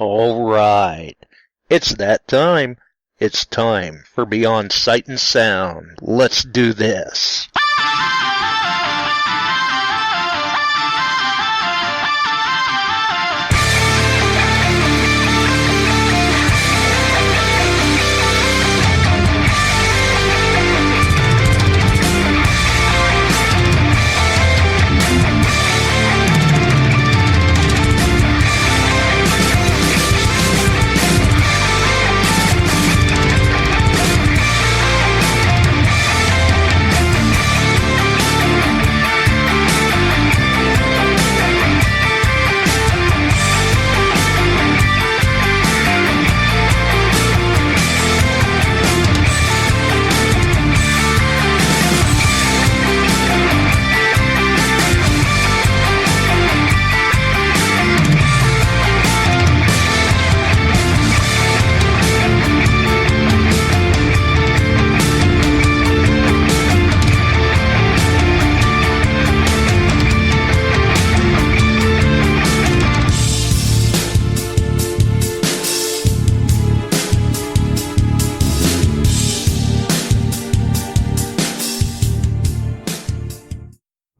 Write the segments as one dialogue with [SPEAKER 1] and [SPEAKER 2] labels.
[SPEAKER 1] All right. It's that time. It's time for Beyond Sight and Sound. Let's do this.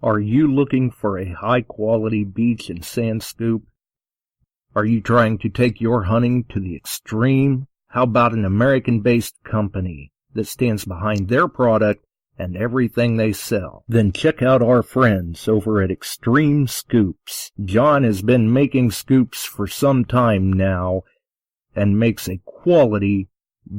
[SPEAKER 2] Are you looking for a high-quality beach and sand scoop? Are you trying to take your hunting to the extreme? How about an American-based company that stands behind their product and everything they sell? Then check out our friends over at Extreme Scoops. John has been making scoops for some time now and makes a quality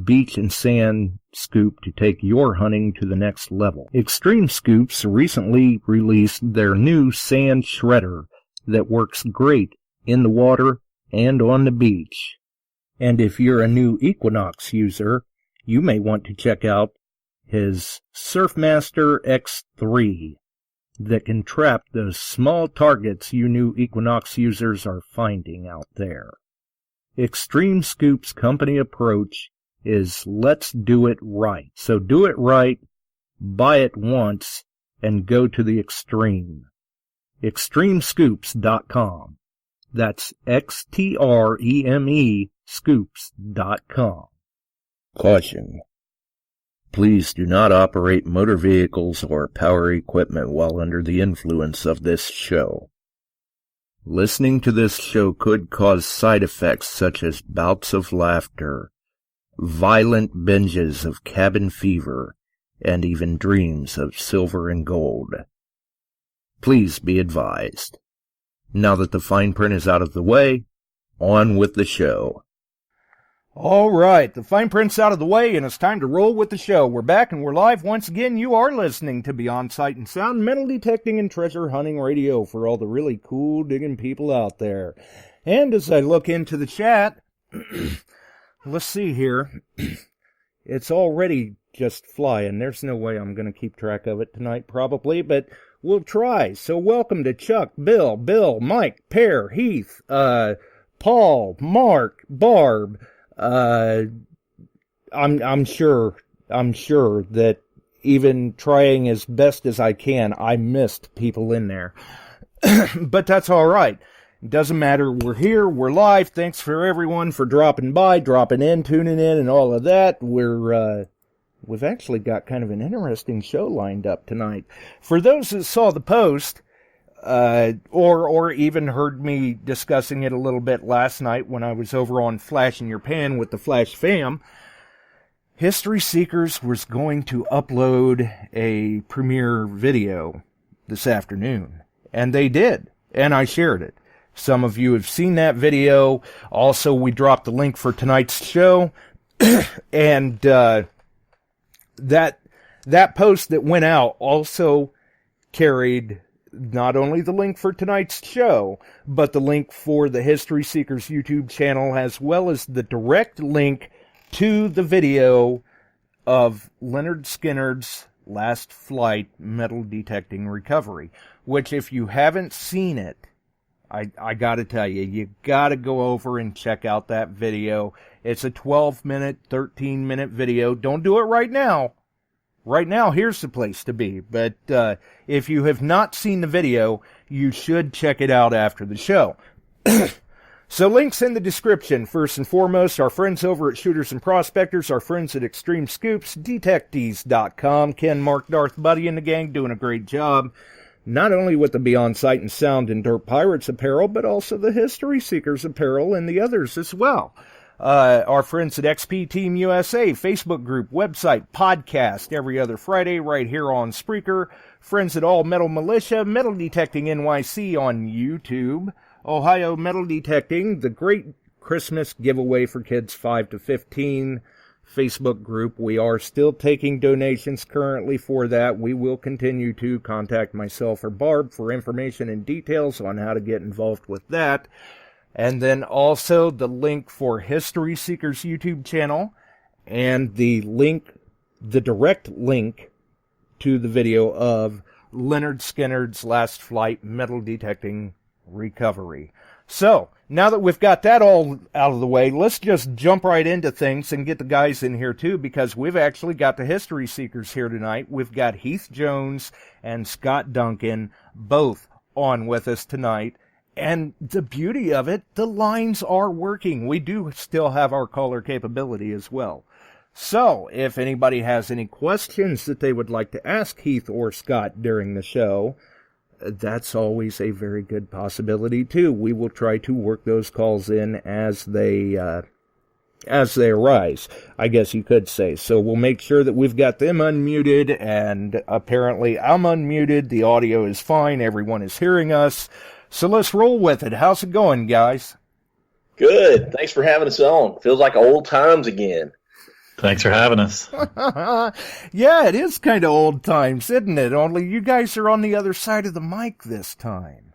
[SPEAKER 2] beach and sand scoop to take your hunting to the next level. Extreme Scoops recently released their new sand shredder that works great in the water and on the beach. And if you're a new Equinox user, you may want to check out his Surfmaster X3 that can trap those small targets you new Equinox users are finding out there. Extreme Scoops' company approach is let's do it right. So do it right, buy it once, and go to the extreme. Extremescoops.com. That's XTREME scoops.com. Caution. Please do not operate motor vehicles or power equipment while under the influence of this show. Listening to this show could cause side effects such as bouts of laughter, violent binges of cabin fever, and even dreams of silver and gold. Please be advised. Now that the fine print is out of the way, on with the show.
[SPEAKER 3] All right, the fine print's out of the way, and it's time to roll with the show. We're back, and we're live once again. You are listening to Beyond Sight and Sound, metal detecting and treasure hunting radio for all the really cool digging people out there. And as I look into the chat, let's see here. It's already just flying. There's no way I'm going to keep track of it tonight, probably, but we'll try. So welcome to Chuck, Bill, Mike, Pear, Heath, Paul, Mark, Barb. I'm sure that even trying as best as I can, I missed people in there. But that's all right. It doesn't matter. We're here. We're live. Thanks for everyone for dropping by, dropping in, tuning in, and all of that. We've actually got kind of an interesting show lined up tonight. For those that saw the post, or even heard me discussing it a little bit last night when I was over on Flash in Your Pan with the Flash fam, History Seekers was going to upload a premiere video this afternoon. And they did. And I shared it. Some of you have seen that video. Also, we dropped the link for tonight's show. And that post that went out also carried not only the link for tonight's show, but the link for the History Seekers YouTube channel, as well as the direct link to the video of Lynyrd Skynyrd's Last Flight Metal Detecting Recovery, which if you haven't seen it, I gotta tell you, you gotta go over and check out that video. It's a 12-minute, 13-minute video. Don't do it right now. Right now, here's the place to be. But if you have not seen the video, you should check it out after the show. So links in the description. First and foremost, our friends over at Shooters and Prospectors, our friends at Extreme Scoops, Detectees.com, Ken, Mark, Darth, Buddy, and the gang doing a great job. Not only with the Beyond Sight and Sound and Dirt Pirates apparel, but also the History Seekers apparel and the others as well. Our friends at XP Team USA, Facebook group, website, podcast, every other Friday right here on Spreaker. Friends at All Metal Militia, Metal Detecting NYC on YouTube. Ohio Metal Detecting, the great Christmas giveaway for kids 5 to 15 Facebook group. We are still taking donations currently for that. We will continue to contact myself or Barb for information and details on how to get involved with that. And then also the link for History Seekers YouTube channel and the direct link to the video of Lynyrd Skynyrd's Last Flight Metal Detecting Recovery. So, now that we've got that all out of the way, let's just jump right into things and get the guys in here too, because we've actually got the History Seekers here tonight. We've got Heath Jones and Scott Duncan both on with us tonight. And the beauty of it, the lines are working. We do still have our caller capability as well. So, if anybody has any questions that they would like to ask Heath or Scott during the show, that's always a very good possibility too. We will try to work those calls in as they arise, I guess you could say. So we'll make sure that we've got them unmuted, and apparently I'm unmuted. The audio is fine. Everyone is hearing us. So let's roll with it. How's it going, guys?
[SPEAKER 4] Good. Thanks for having us on. Feels like old times again.
[SPEAKER 5] Thanks for having us.
[SPEAKER 3] Yeah, it is kind of old times, isn't it? Only you guys are on the other side of the mic this time.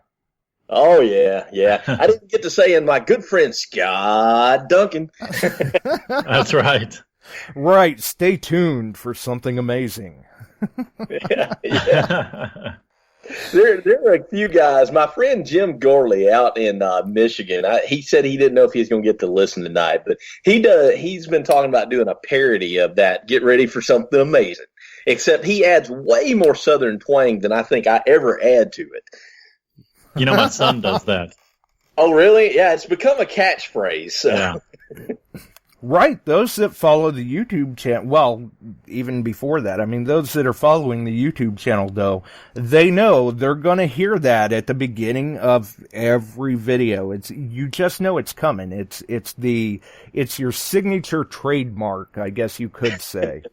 [SPEAKER 4] Oh, yeah. I didn't get to say in my good friend Scott Duncan.
[SPEAKER 5] That's right.
[SPEAKER 3] Right. Stay tuned for something amazing.
[SPEAKER 4] Yeah. There are a few guys. My friend Jim Gorley out in Michigan, he said he didn't know if he was going to get to listen tonight, but he's been talking about doing a parody of that, Get Ready for Something Amazing, except he adds way more Southern twang than I think I ever add to it.
[SPEAKER 5] You know, my son does that.
[SPEAKER 4] Oh, really? Yeah, it's become a catchphrase. So.
[SPEAKER 5] Yeah.
[SPEAKER 3] Right, those that follow the YouTube channel, well, even before that, I mean, those that are following the YouTube channel, though, they know they're going to hear that at the beginning of every video. You just know it's coming. It's your signature trademark, I guess you could say.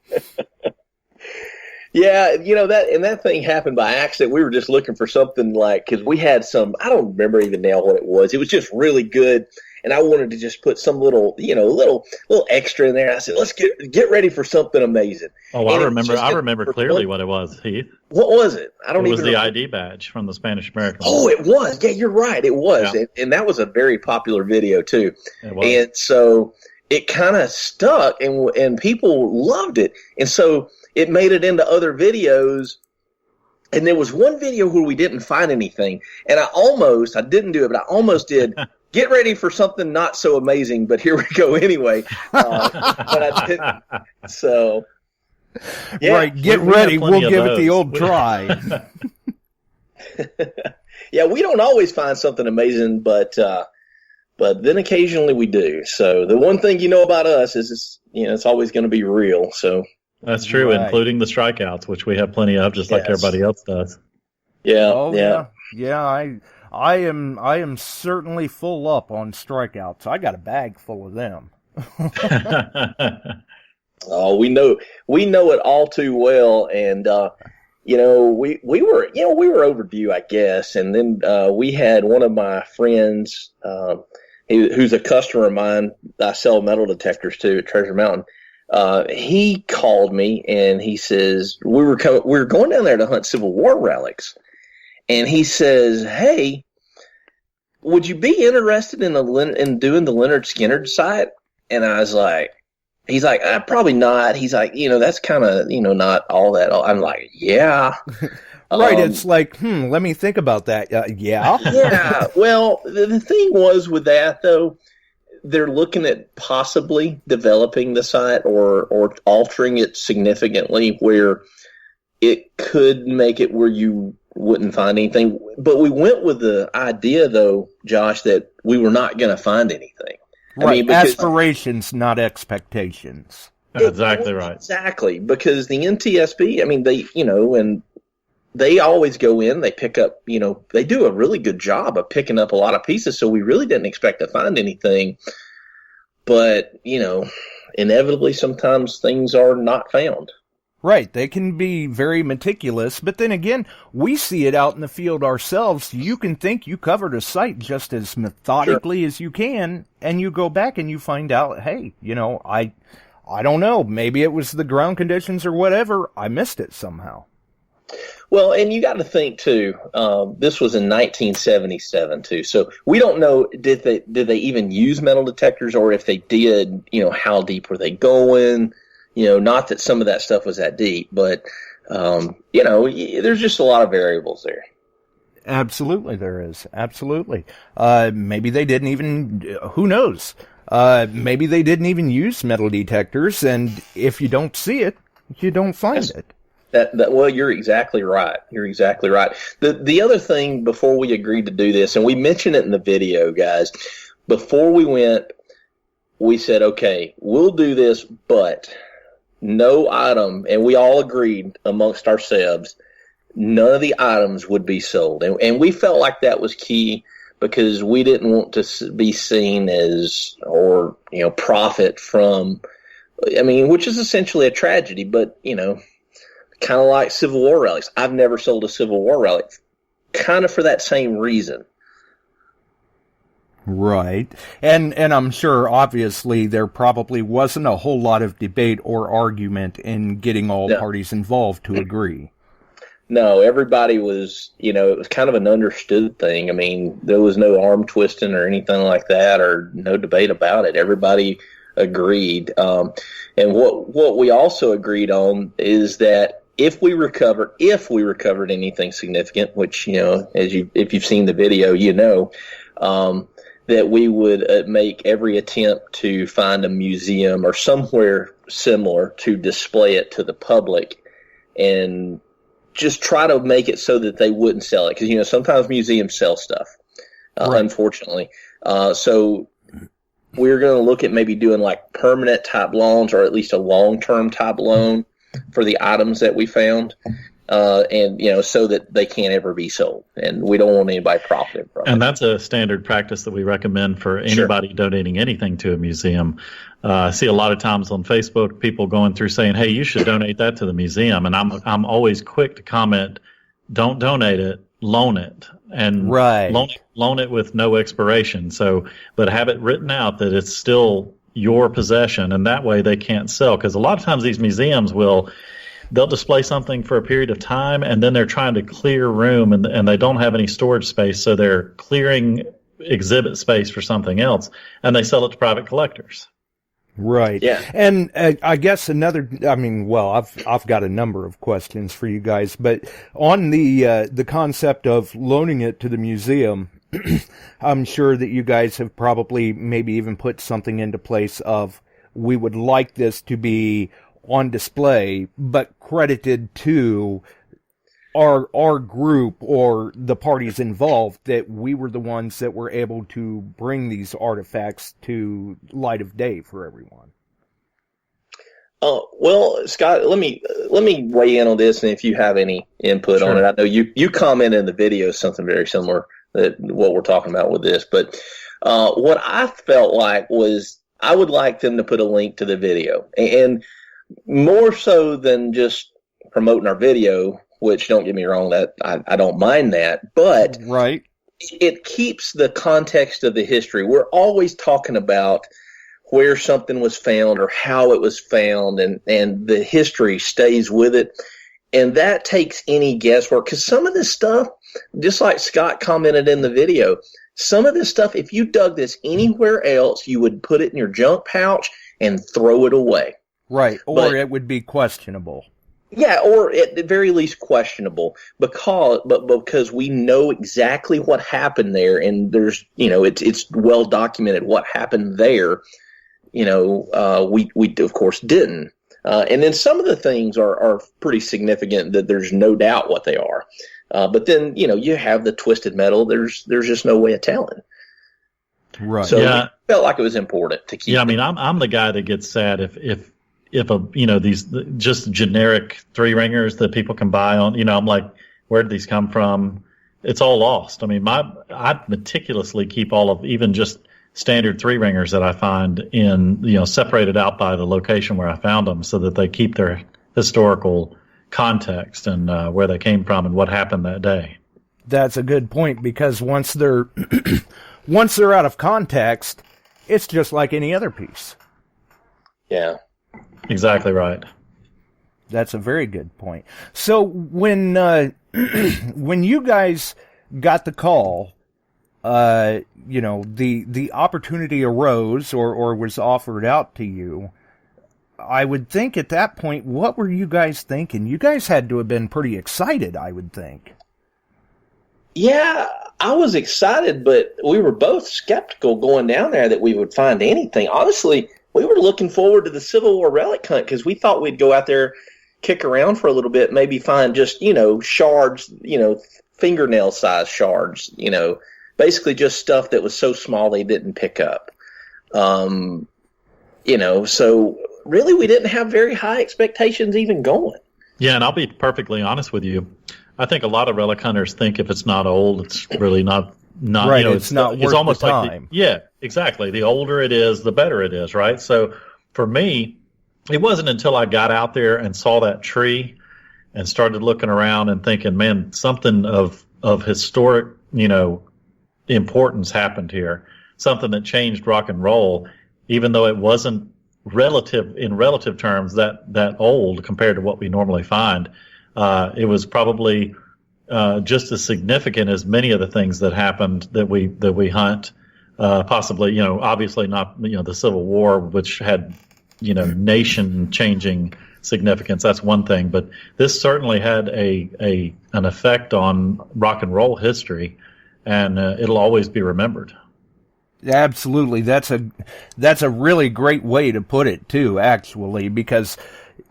[SPEAKER 4] Yeah, you know, that thing happened by accident. We were just looking for something because we had I don't remember even now what it was. It was just really good. And I wanted to just put some little extra in there. I said, let's get ready for something amazing.
[SPEAKER 5] Oh, I remember clearly what it was, Heath.
[SPEAKER 4] What was it?
[SPEAKER 5] It was the ID badge from the Spanish American.
[SPEAKER 4] Oh, it was. Yeah, you're right. It was. Yeah. And that was a very popular video, too.
[SPEAKER 5] It was.
[SPEAKER 4] And so it kind of stuck, and people loved it. And so it made it into other videos. And there was one video where we didn't find anything. And I didn't do it, but I almost did. Get ready for something not so amazing, but here we go anyway. But I didn't. So, yeah.
[SPEAKER 3] Right, get ready. We'll give it the old try.
[SPEAKER 4] Yeah, we don't always find something amazing, but then occasionally we do. So the one thing you know about us is it's always going to be real. So
[SPEAKER 5] that's true, right. Including the strikeouts, which we have plenty of, just like everybody else does.
[SPEAKER 4] Yeah.
[SPEAKER 3] Oh, yeah. I am certainly full up on strikeouts. I got a bag full of them.
[SPEAKER 4] Oh, we know it all too well, and we were overdue, I guess. And then we had one of my friends, who's a customer of mine. I sell metal detectors to at Treasure Mountain. He called me and he says we were going down there to hunt Civil War relics. And he says, "Hey, would you be interested in doing the Lynyrd Skynyrd site?" And I was like, he's like, probably not. He's like, that's kind of, not all that. I'm like, yeah.
[SPEAKER 3] Right. It's like, let me think about that. Yeah.
[SPEAKER 4] Yeah. Well, the thing was with that, though, they're looking at possibly developing the site or altering it significantly where it could make it where you wouldn't find anything. But we went with the idea, though, Josh, that we were not going to find anything.
[SPEAKER 3] Right.
[SPEAKER 4] I mean, because,
[SPEAKER 3] aspirations, not expectations.
[SPEAKER 5] Exactly right.
[SPEAKER 4] Exactly, because the NTSB, I mean, they, and they always go in, they pick up, they do a really good job of picking up a lot of pieces, so we really didn't expect to find anything. But, inevitably sometimes things are not found.
[SPEAKER 3] Right, they can be very meticulous, but then again, we see it out in the field ourselves. You can think you covered a site just as methodically as you can, and you go back and you find out, hey, I don't know, maybe it was the ground conditions or whatever, I missed it somehow.
[SPEAKER 4] Well, and you got to think too. This was in 1977 too, so we don't know did they even use metal detectors, or if they did, how deep were they going? Not that some of that stuff was that deep, but there's just a lot of variables there.
[SPEAKER 3] Absolutely, there is. Absolutely. Maybe they didn't even. Who knows? Maybe they didn't even use metal detectors, and if you don't see it, you don't find it.
[SPEAKER 4] Well, you're exactly right. You're exactly right. The other thing before we agreed to do this, and we mentioned it in the video, guys, before we went, we said, okay, we'll do this, but no item, and we all agreed amongst ourselves, none of the items would be sold. And we felt like that was key because we didn't want to be seen as, or, profit from, which is essentially a tragedy, but, kind of like Civil War rallies. I've never sold a Civil War rally, kind of for that same reason.
[SPEAKER 3] Right. And I'm sure, obviously, there probably wasn't a whole lot of debate or argument in getting all parties involved to agree.
[SPEAKER 4] No, everybody was, it was kind of an understood thing. I mean, there was no arm twisting or anything like that, or no debate about it. Everybody agreed. And what we also agreed on is that if we recovered anything significant, which, if you've seen the video, that we would make every attempt to find a museum or somewhere similar to display it to the public and just try to make it so that they wouldn't sell it. Because, sometimes museums sell stuff, unfortunately. So we're going to look at maybe doing like permanent type loans, or at least a long-term type loan for the items that we found. And, so that they can't ever be sold. And we don't want anybody profiting from it.
[SPEAKER 5] And that's a standard practice that we recommend for anybody donating anything to a museum. I see a lot of times on Facebook, people going through saying, hey, you should donate that to the museum. And I'm always quick to comment, don't donate it, loan it. And loan it with no expiration. But have it written out that it's still your possession. And that way they can't sell. Because a lot of times these museums they'll display something for a period of time, and then they're trying to clear room, and they don't have any storage space, so they're clearing exhibit space for something else, and they sell it to private collectors.
[SPEAKER 3] Right.
[SPEAKER 4] Yeah.
[SPEAKER 3] And I guess I've got a number of questions for you guys, but on the concept of loaning it to the museum, I'm sure that you guys have probably maybe even put something into place of, we would like this to be on display, but credited to our group or the parties involved, that we were the ones that were able to bring these artifacts to light of day for everyone.
[SPEAKER 4] Well, Scott, let me weigh in on this, and if you have any input on it. I know you commented in the video something very similar that what we're talking about with this, but what I felt like was I would like them to put a link to the video, and more so than just promoting our video, which, don't get me wrong, that I don't mind that, but it keeps the context of the history. We're always talking about where something was found or how it was found, and the history stays with it. And that takes any guesswork, because some of this stuff, just like Scott commented in the video, some of this stuff, if you dug this anywhere else, you would put it in your junk pouch and throw it away.
[SPEAKER 3] Right, or it would be questionable.
[SPEAKER 4] Yeah, or at the very least questionable, because we know exactly what happened there, and there's, it's well documented what happened there. We of course didn't. And then some of the things are pretty significant that there's no doubt what they are. But then, you have the twisted metal. There's just no way of telling.
[SPEAKER 3] Right.
[SPEAKER 4] So
[SPEAKER 5] Yeah.
[SPEAKER 4] it felt like it was important to keep.
[SPEAKER 5] Yeah, I mean, I'm the guy that gets sad if these just generic three ringers that people can buy on, I'm like, where did these come from? It's all lost. I mean, I meticulously keep all of even just standard three ringers that I find in, separated out by the location where I found them so that they keep their historical context and where they came from and what happened that day.
[SPEAKER 3] That's a good point, because once they're once they're out of context, it's just like any other piece.
[SPEAKER 4] Yeah.
[SPEAKER 5] Exactly right.
[SPEAKER 3] That's a very good point. So when when you guys got the call, the opportunity arose or was offered out to you, I would think at that point, what were you guys thinking? You guys had to have been pretty excited, I would think.
[SPEAKER 4] Yeah, I was excited, but we were both skeptical going down there that we would find anything. Honestly, we were looking forward to the Civil War relic hunt because we thought we'd go out there, kick around for a little bit, maybe find just, shards, fingernail-sized shards, basically just stuff that was so small they didn't pick up. So really we didn't have very high expectations even going.
[SPEAKER 5] Yeah, and I'll be perfectly honest with you. I think a lot of relic hunters think if it's not old, it's really not
[SPEAKER 3] right. It's not worth
[SPEAKER 5] almost
[SPEAKER 3] the time.
[SPEAKER 5] Yeah, exactly. The older it is, the better it is, right? So for me, it wasn't until I got out there and saw that tree and started looking around and thinking, man, something of historic, importance happened here. Something that changed rock and roll, even though it wasn't in relative terms that old compared to what we normally find. It was probably just as significant as many of the things that happened that we hunt. Possibly, obviously not, the Civil War, which had, nation-changing significance. That's one thing, but this certainly had an effect on rock and roll history, and it'll always be remembered.
[SPEAKER 3] Absolutely, that's a really great way to put it too. Actually, because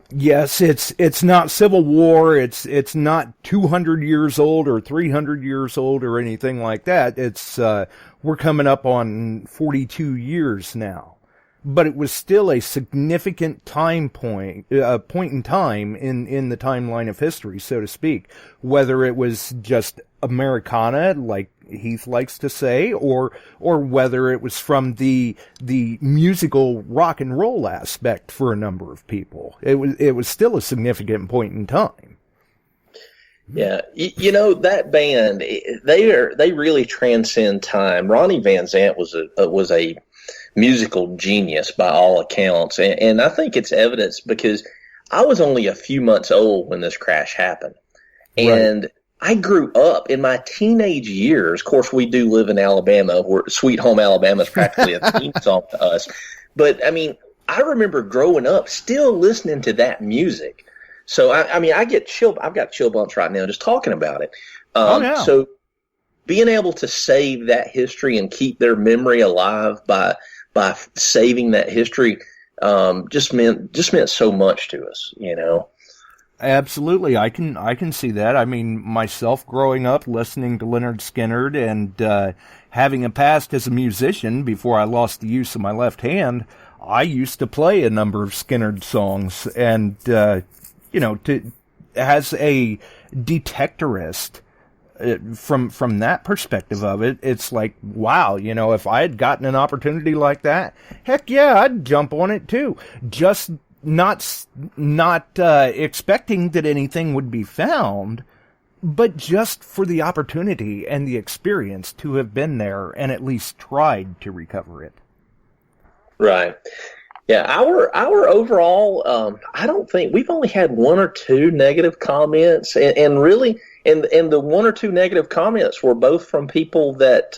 [SPEAKER 3] yes, it's not Civil War. It's not 200 years old or 300 years old or anything like that. It's we're coming up on 42 years now, but it was still a significant point in time in the timeline of history, so to speak. Whether it was just Americana, like Heath likes to say, or whether it was from the musical rock and roll aspect for a number of people. It was still a significant point in time.
[SPEAKER 4] Yeah, that band, they really transcend time. Ronnie Van Zant was a musical genius by all accounts, and I think it's evidence because I was only a few months old when this crash happened, and right. I grew up in my teenage years. Of course, we do live in Alabama, where Sweet Home Alabama is practically a theme song to us. But, I remember growing up still listening to that music. So, I've got chill bumps right now just talking about it.
[SPEAKER 3] Yeah.
[SPEAKER 4] So, being able to save that history and keep their memory alive by saving that history just meant so much to us,
[SPEAKER 3] Absolutely, I can see that. Myself growing up listening to Lynyrd Skynyrd and having a past as a musician before I lost the use of my left hand, I used to play a number of Skynyrd songs, and as a detectorist, from that perspective of it, it's like, wow, if I had gotten an opportunity like that, heck yeah, I'd jump on it too. Just not expecting that anything would be found, but just for the opportunity and the experience to have been there and at least tried to recover it. Right.
[SPEAKER 4] Yeah, our overall, I don't think we've only had one or two negative comments, and really, and the one or two negative comments were both from people that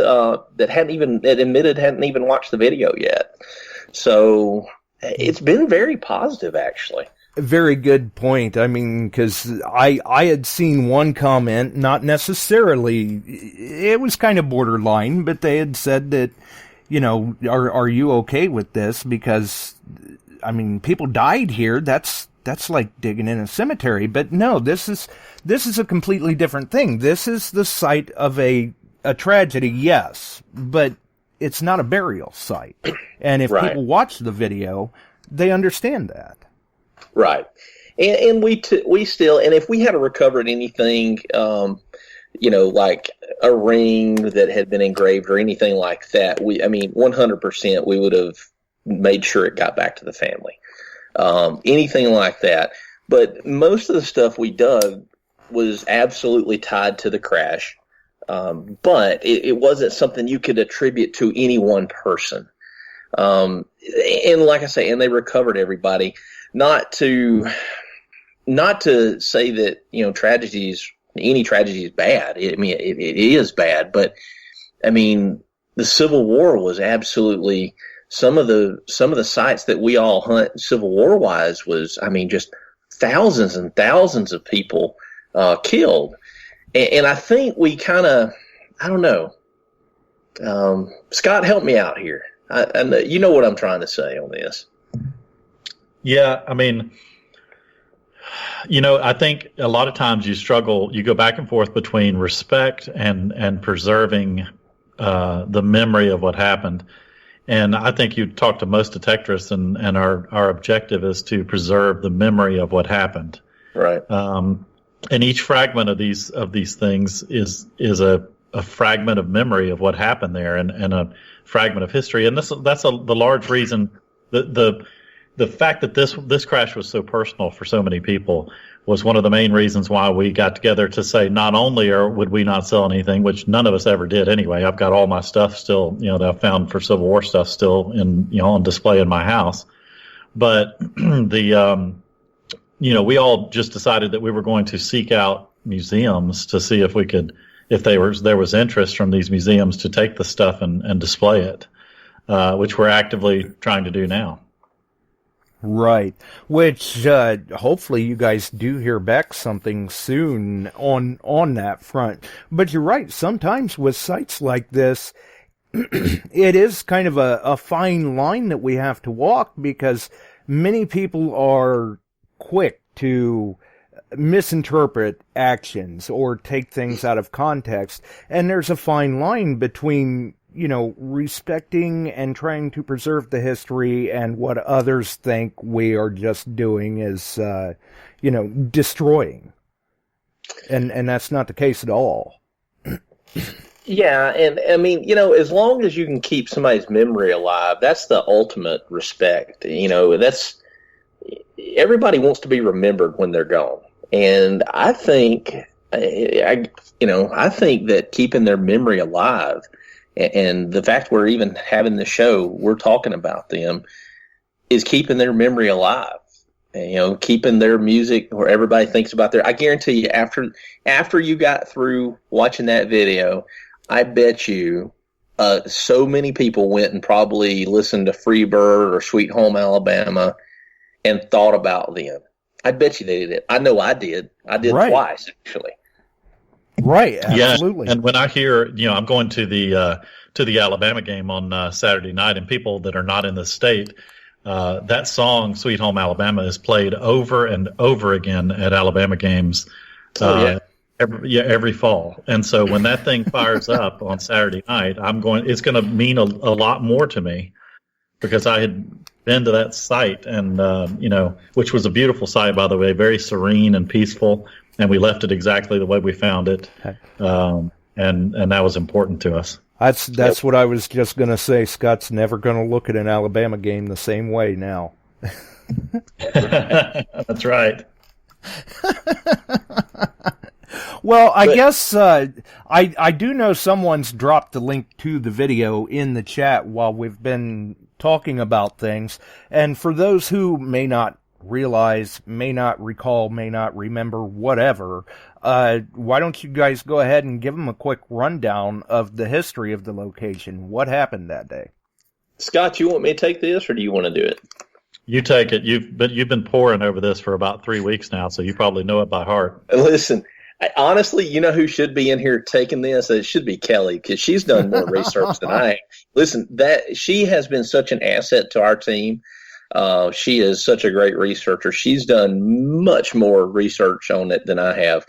[SPEAKER 4] hadn't even watched the video yet. So it's been very positive, actually.
[SPEAKER 3] Very good point. Because I had seen one comment, not necessarily, it was kind of borderline, but they had said that, are you okay with this? Because, people died here. That's that's like digging in a cemetery. But no, this is a completely different thing. This is the site of a tragedy, yes, but it's not a burial site. And if people watch the video, they understand that.
[SPEAKER 4] Right. And we still, and if we had to recover anything, like a ring that had been engraved or anything like that, 100% we would have made sure it got back to the family. Anything like that. But most of the stuff we dug was absolutely tied to the crash. But it wasn't something you could attribute to any one person. And like I say, and they recovered everybody. Not to say that, any tragedy is bad. It is bad, but the Civil War was absolutely some of the sites that we all hunt Civil War wise was, just thousands and thousands of people killed. And I think we kind of, I don't know. Scott, help me out here. You know what I'm trying to say on this.
[SPEAKER 5] Yeah, I think a lot of times you go back and forth between respect and preserving the memory of what happened. And I think you talk to most detectorists, and our objective is to preserve the memory of what happened.
[SPEAKER 4] Right.
[SPEAKER 5] And each fragment of these things is a fragment of memory of what happened there, and a fragment of history. And that's the large reason the fact that this crash was so personal for so many people was one of the main reasons why we got together to say not only would we not sell anything, which none of us ever did anyway. I've got all my stuff still, that I found for Civil War stuff still on display in my house. But we all just decided that we were going to seek out museums to see if there was interest from these museums to take the stuff and display it, which we're actively trying to do now.
[SPEAKER 3] Right. Which, hopefully you guys do hear back something soon on that front. But you're right. Sometimes with sites like this, it is kind of a fine line that we have to walk, because many people are quick to misinterpret actions or take things out of context. And there's a fine line between, respecting and trying to preserve the history and what others think we are just doing is, destroying. And that's not the case at all.
[SPEAKER 4] Yeah, and as long as you can keep somebody's memory alive, that's the ultimate respect. That's everybody wants to be remembered when they're gone. And I think that keeping their memory alive, and the fact we're even having the show, we're talking about them, is keeping their memory alive. Keeping their music where everybody thinks about their. I guarantee you, after you got through watching that video, I bet you so many people went and probably listened to Freebird or Sweet Home Alabama and thought about them. I bet you they did it. I know I did. I did twice, actually.
[SPEAKER 3] Right, absolutely.
[SPEAKER 5] Yeah, and when I hear, I'm going to the Alabama game on Saturday night, and people that are not in the state, that song "Sweet Home Alabama" is played over and over again at Alabama games. Every fall. And so when that thing fires up on Saturday night, it's going to mean a lot more to me, because I had been to that site, and which was a beautiful site, by the way, very serene and peaceful. And we left it exactly the way we found it, and that was important to us.
[SPEAKER 3] That's what I was just going to say. Scott's never going to look at an Alabama game the same way now.
[SPEAKER 5] That's right.
[SPEAKER 3] Well, I guess I do know someone's dropped the link to the video in the chat while we've been talking about things. And for those who may not realize, may not recall, may not remember, whatever, why don't you guys go ahead and give them a quick rundown of the history of the location? What happened that day?
[SPEAKER 4] Scott, you want me to take this, or do you want to do it?
[SPEAKER 5] You take it. You've been poring over this for about 3 weeks now, so you probably know it by heart.
[SPEAKER 4] Listen, honestly, you know who should be in here taking this? It should be Kelly, because she's done more research than I have. Listen, she has been such an asset to our team. She is such a great researcher. She's done much more research on it than I have.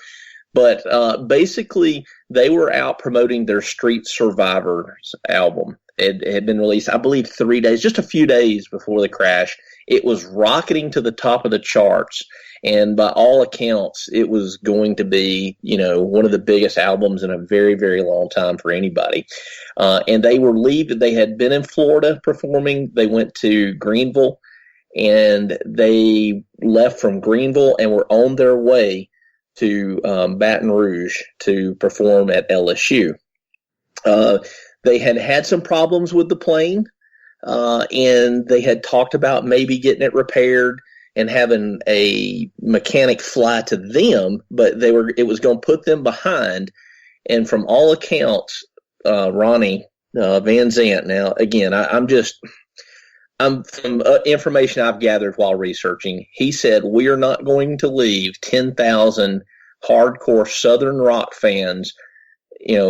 [SPEAKER 4] But basically, they were out promoting their Street Survivors album. It had been released, I believe, 3 days, just a few days before the crash. It was rocketing to the top of the charts. And by all accounts, it was going to be, one of the biggest albums in a very, very long time for anybody. And they were leaving. They had been in Florida performing. They went to Greenville, and they left from Greenville and were on their way to Baton Rouge to perform at LSU. They had some problems with the plane, and they had talked about maybe getting it repaired and having a mechanic fly to them, but it was going to put them behind. And from all accounts, Ronnie Van Zant. Now, again, I'm from information I've gathered while researching. He said, we are not going to leave 10,000 hardcore Southern rock fans,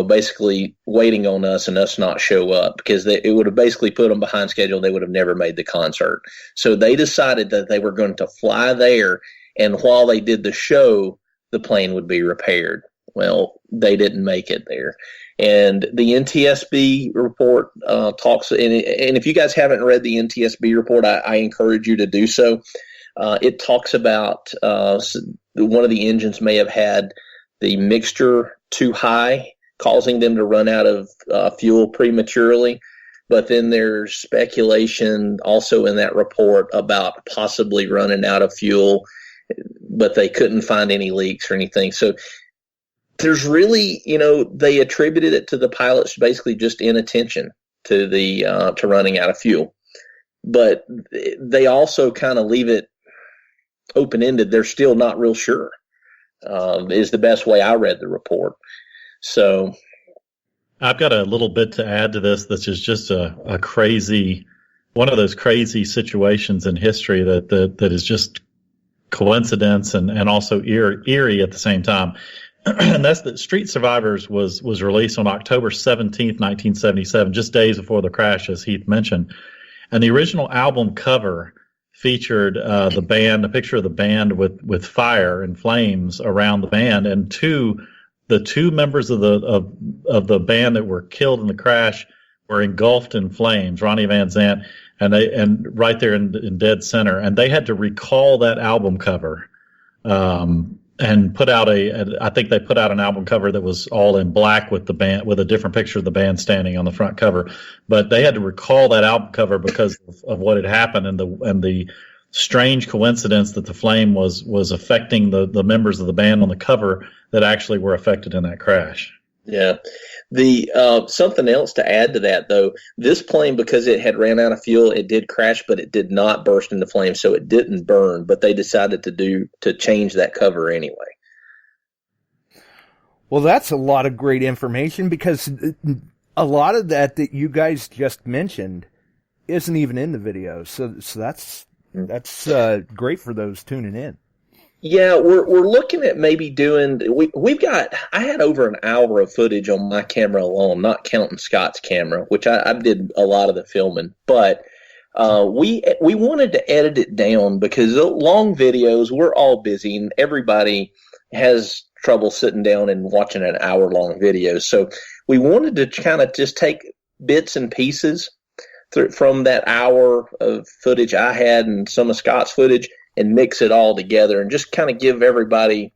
[SPEAKER 4] basically waiting on us and us not show up, because it would have basically put them behind schedule. They would have never made the concert. So they decided that they were going to fly there, and while they did the show, the plane would be repaired. Well, they didn't make it there. And the NTSB report talks, and if you guys haven't read the NTSB report, I encourage you to do so. It talks about one of the engines may have had the mixture too high, causing them to run out of fuel prematurely. But then there's speculation also in that report about possibly running out of fuel, but they couldn't find any leaks or anything. So there's really, they attributed it to the pilots basically just inattention to to running out of fuel. But they also kind of leave it open-ended. They're still not real sure, is the best way I read the report. So
[SPEAKER 5] I've got a little bit to add to this. This is just a crazy, one of those crazy situations in history that is just coincidence and also eerie at the same time. And that's that Street Survivors was released on October 17th, 1977, just days before the crash, as Heath mentioned. And the original album cover featured the band, a picture of the band with fire and flames around the band, and the two members of the band that were killed in the crash were engulfed in flames, Ronnie Van Zant, and right there in dead center. And they had to recall that album cover, and put out I think they put out an album cover that was all in black with the band, with a different picture of the band standing on the front cover. But they had to recall that album cover because of what had happened and the strange coincidence that the flame was affecting the members of the band on the cover that actually were affected in that crash.
[SPEAKER 4] Yeah. The something else to add to that, though, this plane, because it had ran out of fuel, it did crash, but it did not burst into flames, so it didn't burn. But they decided to change that cover anyway.
[SPEAKER 3] Well, that's a lot of great information, because a lot of that you guys just mentioned isn't even in the video. So that's great for those tuning in.
[SPEAKER 4] Yeah, we're looking at maybe doing. I had over an hour of footage on my camera alone, not counting Scott's camera, which I did a lot of the filming. But we wanted to edit it down, because long videos, we're all busy and everybody has trouble sitting down and watching an hour-long video. So we wanted to kind of just take bits and pieces from that hour of footage I had and some of Scott's footage, and mix it all together and just kind of give everybody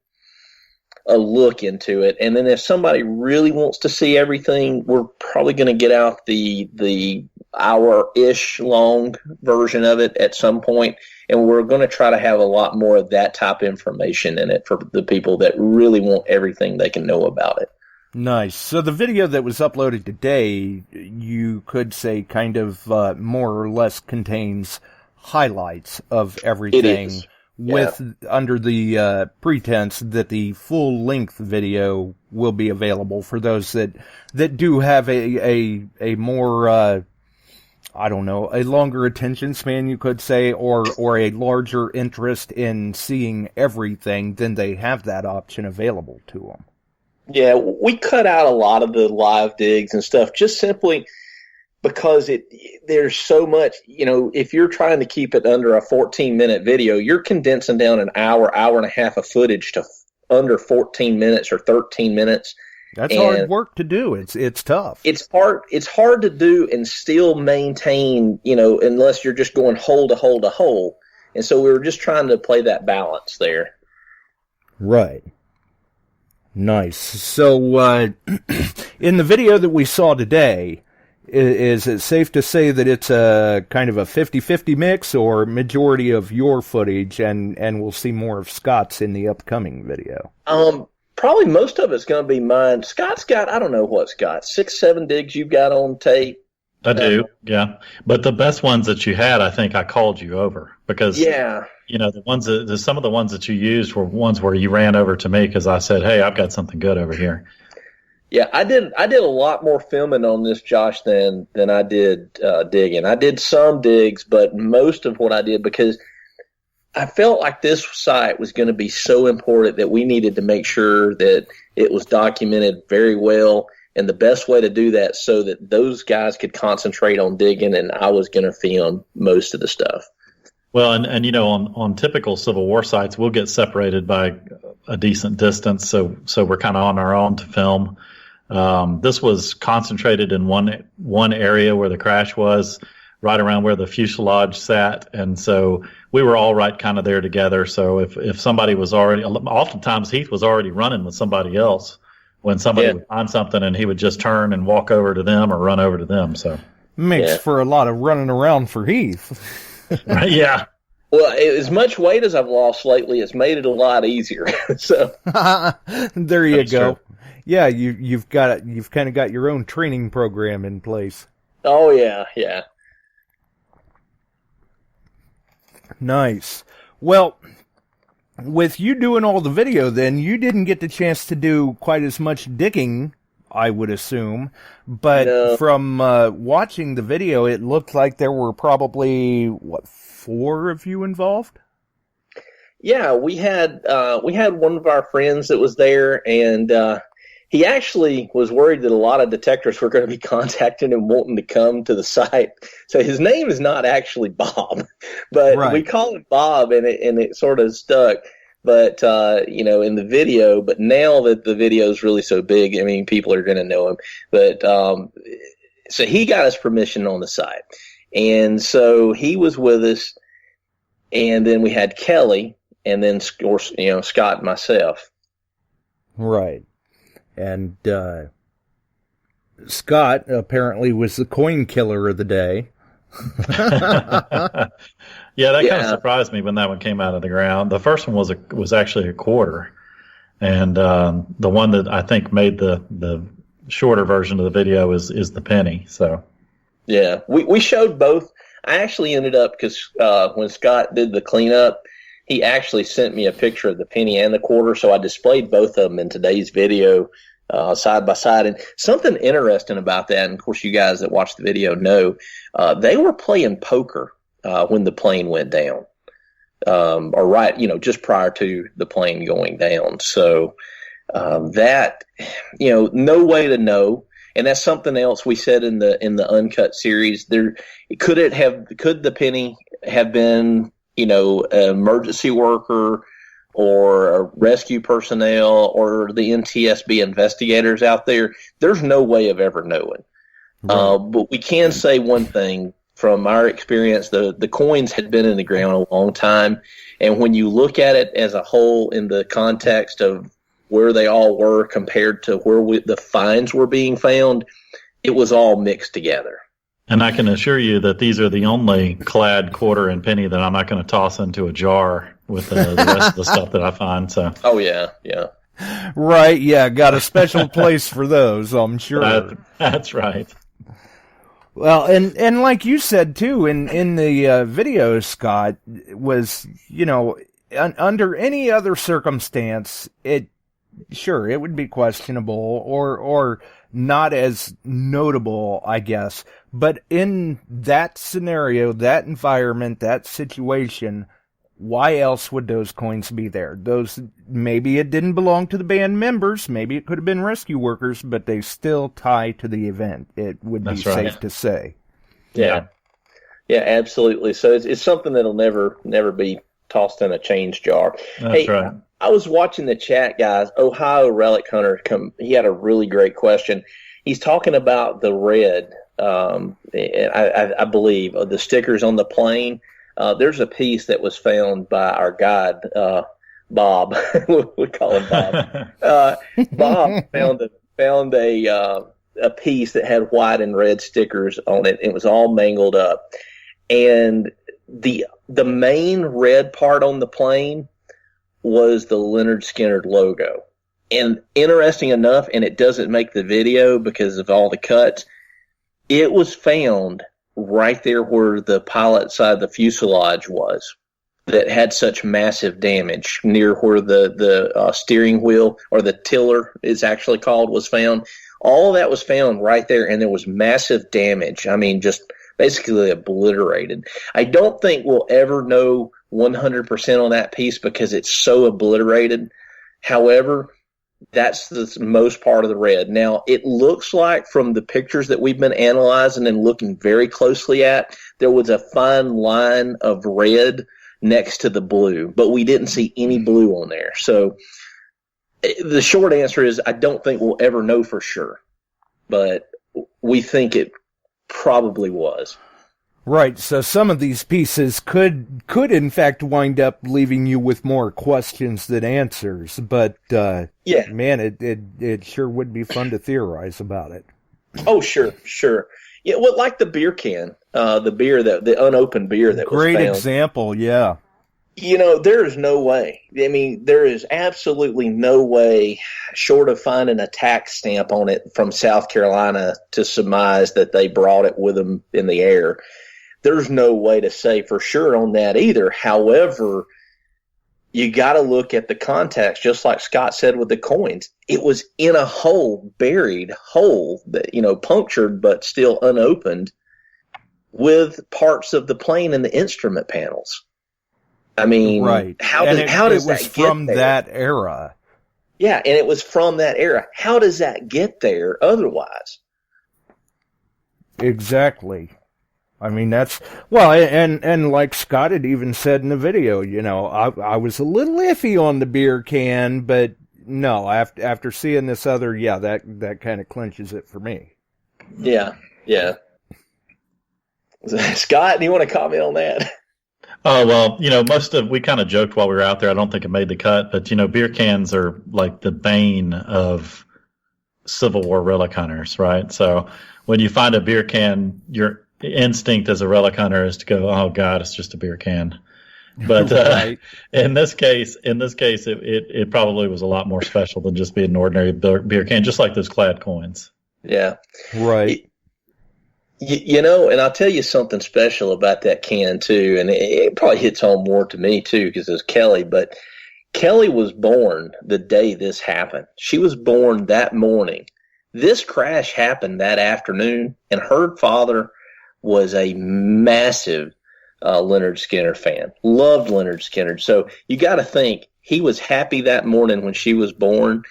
[SPEAKER 4] a look into it. And then if somebody really wants to see everything, we're probably going to get out the hour-ish long version of it at some point, and we're going to try to have a lot more of that type of information in it for the people that really want everything they can know about it.
[SPEAKER 3] Nice. So the video that was uploaded today, you could say kind of more or less contains highlights of everything, with under the pretense that the full length video will be available for those that do have a more I don't know, a longer attention span, you could say, or a larger interest in seeing everything. Then they have that option available to them.
[SPEAKER 4] Yeah, we cut out a lot of the live digs and stuff, just simply because there's so much, if you're trying to keep it under a 14-minute video, you're condensing down an hour and a half of footage to under 14 minutes or 13 minutes.
[SPEAKER 3] That's hard work to do. It's tough.
[SPEAKER 4] It's hard to do and still maintain, unless you're just going hole to hole to hole. And so we were just trying to play that balance there.
[SPEAKER 3] Right. Nice. So, in the video that we saw today, is it safe to say that it's a kind of a 50-50 mix, or majority of your footage, and we'll see more of Scott's in the upcoming video?
[SPEAKER 4] Probably most of it's going to be mine. Scott's got, I don't know what, Scott, 6-7 digs you've got on tape.
[SPEAKER 5] I do, yeah. But the best ones that you had, I think I called you over because, the ones some of the ones that you used were ones where you ran over to me because I said, hey, I've got something good over here.
[SPEAKER 4] Yeah, I did a lot more filming on this, Josh, than I did digging. I did some digs, but most of what I did, because I felt like this site was going to be so important that we needed to make sure that it was documented very well, and the best way to do that so that those guys could concentrate on digging, and I was going to film most of the stuff.
[SPEAKER 5] Well, and on typical Civil War sites, we'll get separated by a decent distance, so we're kind of on our own to film. This was concentrated in one area where the crash was, right around where the fuselage sat, and so we were all right kind of there together. So if somebody was already, oftentimes Heath was already running with somebody else when somebody would find something, and he would just turn and walk over to them or run over to them. So
[SPEAKER 3] makes for a lot of running around for Heath.
[SPEAKER 5] Right, yeah.
[SPEAKER 4] Well, as much weight as I've lost lately, it's made it a lot easier. So
[SPEAKER 3] there you
[SPEAKER 5] That's
[SPEAKER 3] go.
[SPEAKER 5] True.
[SPEAKER 3] Yeah, you've kind of got your own training program in place.
[SPEAKER 4] Oh yeah.
[SPEAKER 3] Nice. Well, with you doing all the video, then you didn't get the chance to do quite as much digging, I would assume. But from watching the video, it looked like there were probably 4 of you involved.
[SPEAKER 4] Yeah, we had one of our friends that was there, and he actually was worried that a lot of detectors were going to be contacting him wanting to come to the site. So his name is not actually Bob, but we call him Bob, and it sort of stuck. But in the video, but now that the video is really so big, I mean, people are going to know him. But so he got us permission on the site, and so he was with us, and then we had Kelly, and then Scott and myself.
[SPEAKER 3] Right. And Scott apparently was the coin killer of the day.
[SPEAKER 5] Yeah, that kind of surprised me when that one came out of the ground. The first one was actually a quarter, and the one that I think made the shorter version of the video is the penny. So
[SPEAKER 4] yeah, we showed both. I actually ended up, because when Scott did the cleanup, he actually sent me a picture of the penny and the quarter, so I displayed both of them in today's video side by side. And something interesting about that, and of course you guys that watch the video know, they were playing poker when the plane went down, just prior to the plane going down. So that, no way to know. And that's something else we said in the uncut series. Could the penny have been, an emergency worker or a rescue personnel or the NTSB investigators out there? There's no way of ever knowing. Right. But we can say one thing from our experience: the coins had been in the ground a long time, and when you look at it as a whole in the context of where they all were compared to where the finds were being found, it was all mixed together.
[SPEAKER 5] And I can assure you that these are the only clad quarter and penny that I'm not going to toss into a jar with the rest of the stuff that I find. So.
[SPEAKER 4] Oh yeah.
[SPEAKER 3] Right, yeah, got a special place for those, I'm sure.
[SPEAKER 5] That's right.
[SPEAKER 3] Well, and like you said too, in the video, Scott, was, under any other circumstance, it would be questionable or not as notable, I guess. But in that scenario, that environment, that situation, why else would those coins be there? Those, maybe it didn't belong to the band members, maybe it could have been rescue workers, but they still tie to the event. It would be safe to say.
[SPEAKER 4] Yeah. Yeah, absolutely. So it's something that'll never be tossed in a change jar.
[SPEAKER 5] That's right.
[SPEAKER 4] I was watching the chat, guys. Ohio Relic Hunter, he had a really great question. He's talking about the red, I believe, the stickers on the plane. There's a piece that was found by our guide, Bob. We call him Bob. Bob found a piece that had white and red stickers on it. It was all mangled up. And the main red part on the plane was the Lynyrd Skynyrd logo. And interesting enough, and it doesn't make the video because of all the cuts, it was found right there where the pilot side of the fuselage was that had such massive damage, near where the steering wheel, or the tiller is actually called, was found. All that was found right there, and there was massive damage. I mean, just basically obliterated. I don't think we'll ever know 100% on that piece because it's so obliterated. However, that's the most part of the red. Now, it looks like from the pictures that we've been analyzing and looking very closely at, there was a fine line of red next to the blue, but we didn't see any blue on there. So the short answer is I don't think we'll ever know for sure, but we think it probably was.
[SPEAKER 3] Right, so some of these pieces could in fact wind up leaving you with more questions than answers, but man, it sure would be fun to theorize about it.
[SPEAKER 4] Oh, sure. Yeah, well, like the beer can, the unopened beer that was found.
[SPEAKER 3] Great example, yeah.
[SPEAKER 4] You know, there is no way. I mean, there is absolutely no way, short of finding a tax stamp on it from South Carolina to surmise that they brought it with them in the air. There's no way to say for sure on that either. However, you got to look at the context, just like Scott said with the coins. It was in a hole, buried hole, that, you know, punctured but still unopened, with parts of the plane and the instrument panels. I mean,
[SPEAKER 3] right.
[SPEAKER 4] How does that get
[SPEAKER 3] from
[SPEAKER 4] there?
[SPEAKER 3] that era?
[SPEAKER 4] Yeah, and it was from that era. How does that get there otherwise?
[SPEAKER 3] Exactly. I mean, that's, well, and like Scott had even said in the video, you know, I was a little iffy on the beer can, but no, after seeing this other, that kind of clinches it for me.
[SPEAKER 4] Yeah. Scott, do you want to comment on that?
[SPEAKER 5] Oh, well, you know, we kind of joked while we were out there. I don't think it made the cut, but, you know, beer cans are like the bane of Civil War relic hunters, right? So when you find a beer can, your instinct as a relic hunter is to go, oh, God, it's just a beer can. But
[SPEAKER 3] right.
[SPEAKER 5] in this case, it probably was a lot more special than just being an ordinary beer can, just like those clad coins.
[SPEAKER 4] Yeah.
[SPEAKER 3] Right.
[SPEAKER 4] You know, and I'll tell you something special about that can, too, and it probably hits home more to me, too, because it was Kelly, but Kelly was born the day this happened. She was born that morning. This crash happened that afternoon, and her father was a massive Lynyrd Skynyrd fan, loved Lynyrd Skynyrd. So you got to think he was happy that morning when she was born,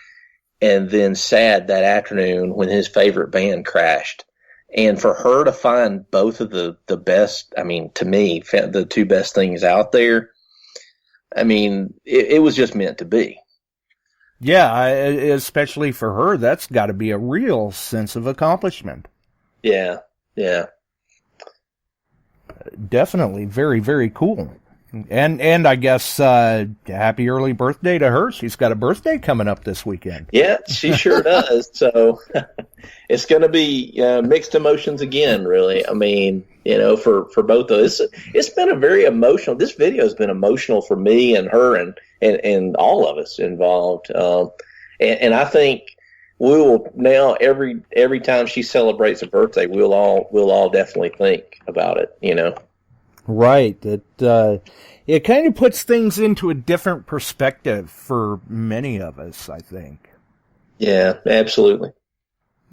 [SPEAKER 4] and then sad that afternoon when his favorite band crashed. And for her to find both of the best, I mean, to me, the two best things out there, I mean, it was just meant to be.
[SPEAKER 3] Yeah, especially for her, that's got to be a real sense of accomplishment.
[SPEAKER 4] Yeah.
[SPEAKER 3] Definitely. Very, very cool. And I guess happy early birthday to her. She's got a birthday coming up this weekend.
[SPEAKER 4] Yeah, she sure does. So it's going to be mixed emotions again, really. I mean, you know, for both of us. It's been a very emotional, this video has been emotional for me and her and all of us involved. And I think we will now, every time she celebrates a birthday, we'll all definitely think about it, you know.
[SPEAKER 3] Right. It kind of puts things into a different perspective for many of us, I think.
[SPEAKER 4] Yeah, absolutely.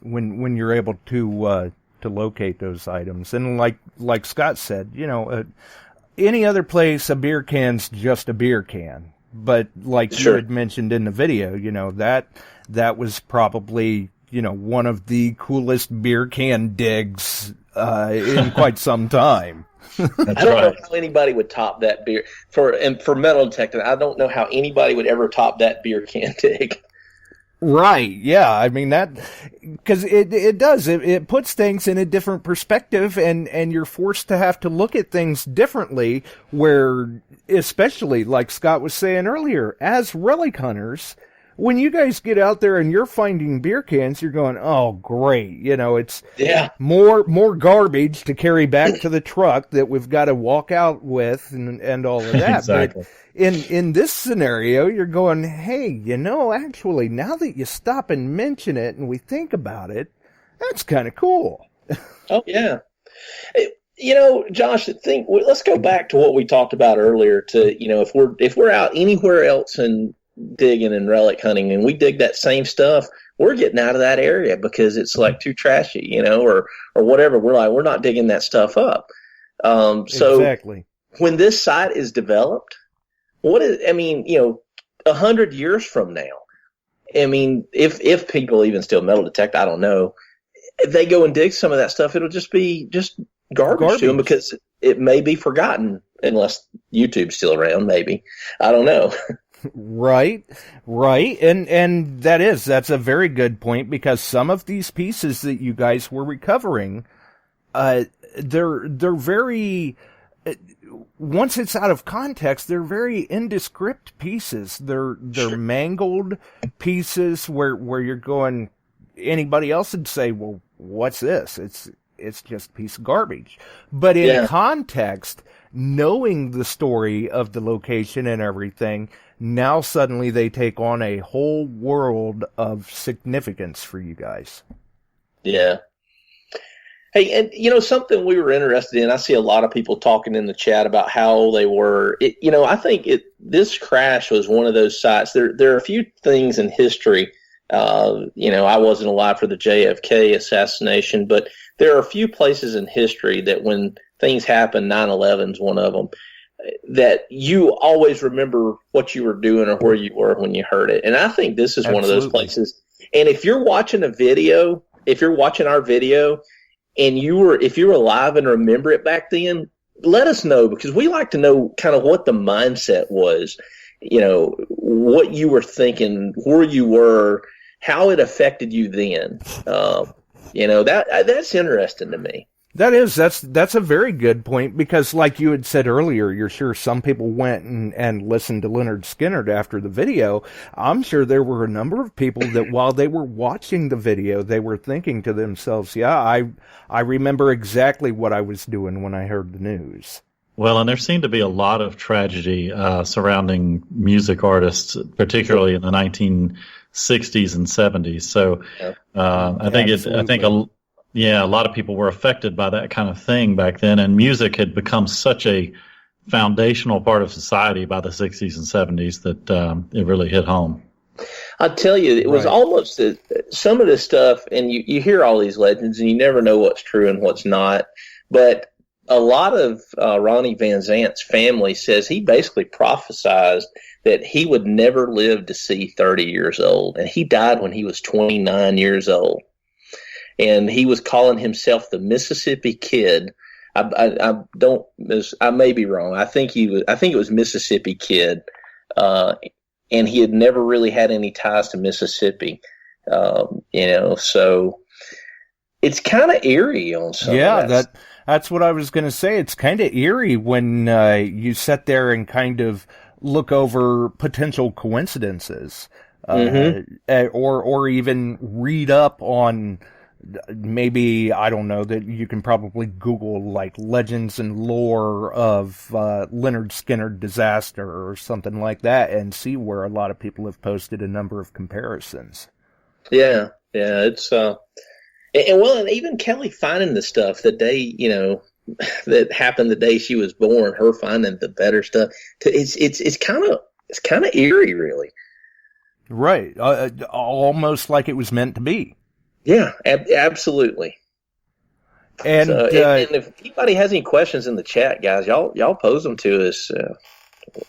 [SPEAKER 3] When you're able to locate those items, and like Scott said, you know, any other place, a beer can's just a beer can. But like you had mentioned in the video, that was probably, one of the coolest beer can digs in quite some time.
[SPEAKER 4] I don't know how anybody would top that beer for metal detecting. I don't know how anybody would ever top that beer can dig.
[SPEAKER 3] Right. Yeah. I mean because it does. It puts things in a different perspective, and you're forced to have to look at things differently. Where, especially like Scott was saying earlier, as relic hunters, when you guys get out there and you're finding beer cans, you're going, "Oh, great!" It's more garbage to carry back to the truck that we've got to walk out with, and all of that.
[SPEAKER 5] Exactly.
[SPEAKER 3] But in this scenario, you're going, hey, actually, now that you stop and mention it and we think about it, that's kind of cool.
[SPEAKER 4] Oh, yeah. Josh, let's go back to what we talked about earlier to, if we're out anywhere else and digging and relic hunting and we dig that same stuff, we're getting out of that area because it's like too trashy, or whatever. We're not digging that stuff up. So
[SPEAKER 3] exactly.
[SPEAKER 4] When this site is developed, 100 years from now, if people even still metal detect, I don't know. If they go and dig some of that stuff, it'll just be garbage to them because it may be forgotten unless YouTube's still around, maybe. I don't know.
[SPEAKER 3] Right. And that's a very good point because some of these pieces that you guys were recovering, they're very, once it's out of context, they're very indescript pieces. They're mangled pieces where you're going, anybody else would say, well, what's this? It's just a piece of garbage. But in context, knowing the story of the location and everything, now suddenly they take on a whole world of significance for you guys. Yeah. Hey, and something we were interested in, I see a lot of people talking in the chat about how old they were. I think this crash was one of those sites. There are a few things in history. I wasn't alive for the JFK assassination, but there are a few places in history that when things happen, 9/11's one of them, that you always remember what you were doing or where you were when you heard it. And I think this is one of those places. And if you're watching our video, and if you were alive and remember it back then, let us know because we like to know kind of what the mindset was, what you were thinking, where you were, how it affected you then. That's interesting to me. That's a very good point because like you had said earlier, you're sure some people went and listened to Lynyrd Skynyrd after the video. I'm sure there were a number of people that while they were watching the video, they were thinking to themselves, I remember exactly what I was doing when I heard the news.
[SPEAKER 5] Well, and there seemed to be a lot of tragedy surrounding music artists, particularly in the 1960s and 70s. So I think a lot of people were affected by that kind of thing back then, and music had become such a foundational part of society by the 60s and 70s that it really hit home.
[SPEAKER 4] I tell you, it was almost some of this stuff, and you hear all these legends, and you never know what's true and what's not. But a lot of Ronnie Van Zant's family says he basically prophesized that he would never live to see 30 years old, and he died when he was 29 years old. And he was calling himself the Mississippi Kid. I may be wrong. I think it was Mississippi Kid. And he had never really had any ties to Mississippi. So it's kind of eerie on some of that.
[SPEAKER 3] That's what I was going to say. It's kind of eerie when you sit there and kind of look over potential coincidences, or even read up on. Maybe, I don't know, that you can probably Google like legends and lore of Lynyrd Skynyrd disaster or something like that and see where a lot of people have posted a number of comparisons.
[SPEAKER 4] Yeah, it's and even Kelly finding the stuff the day, that happened the day she was born, her finding the better stuff. It's kind of eerie, really.
[SPEAKER 3] Right, almost like it was meant to be.
[SPEAKER 4] Yeah, absolutely.
[SPEAKER 3] And,
[SPEAKER 4] and if anybody has any questions in the chat, guys, y'all pose them to us.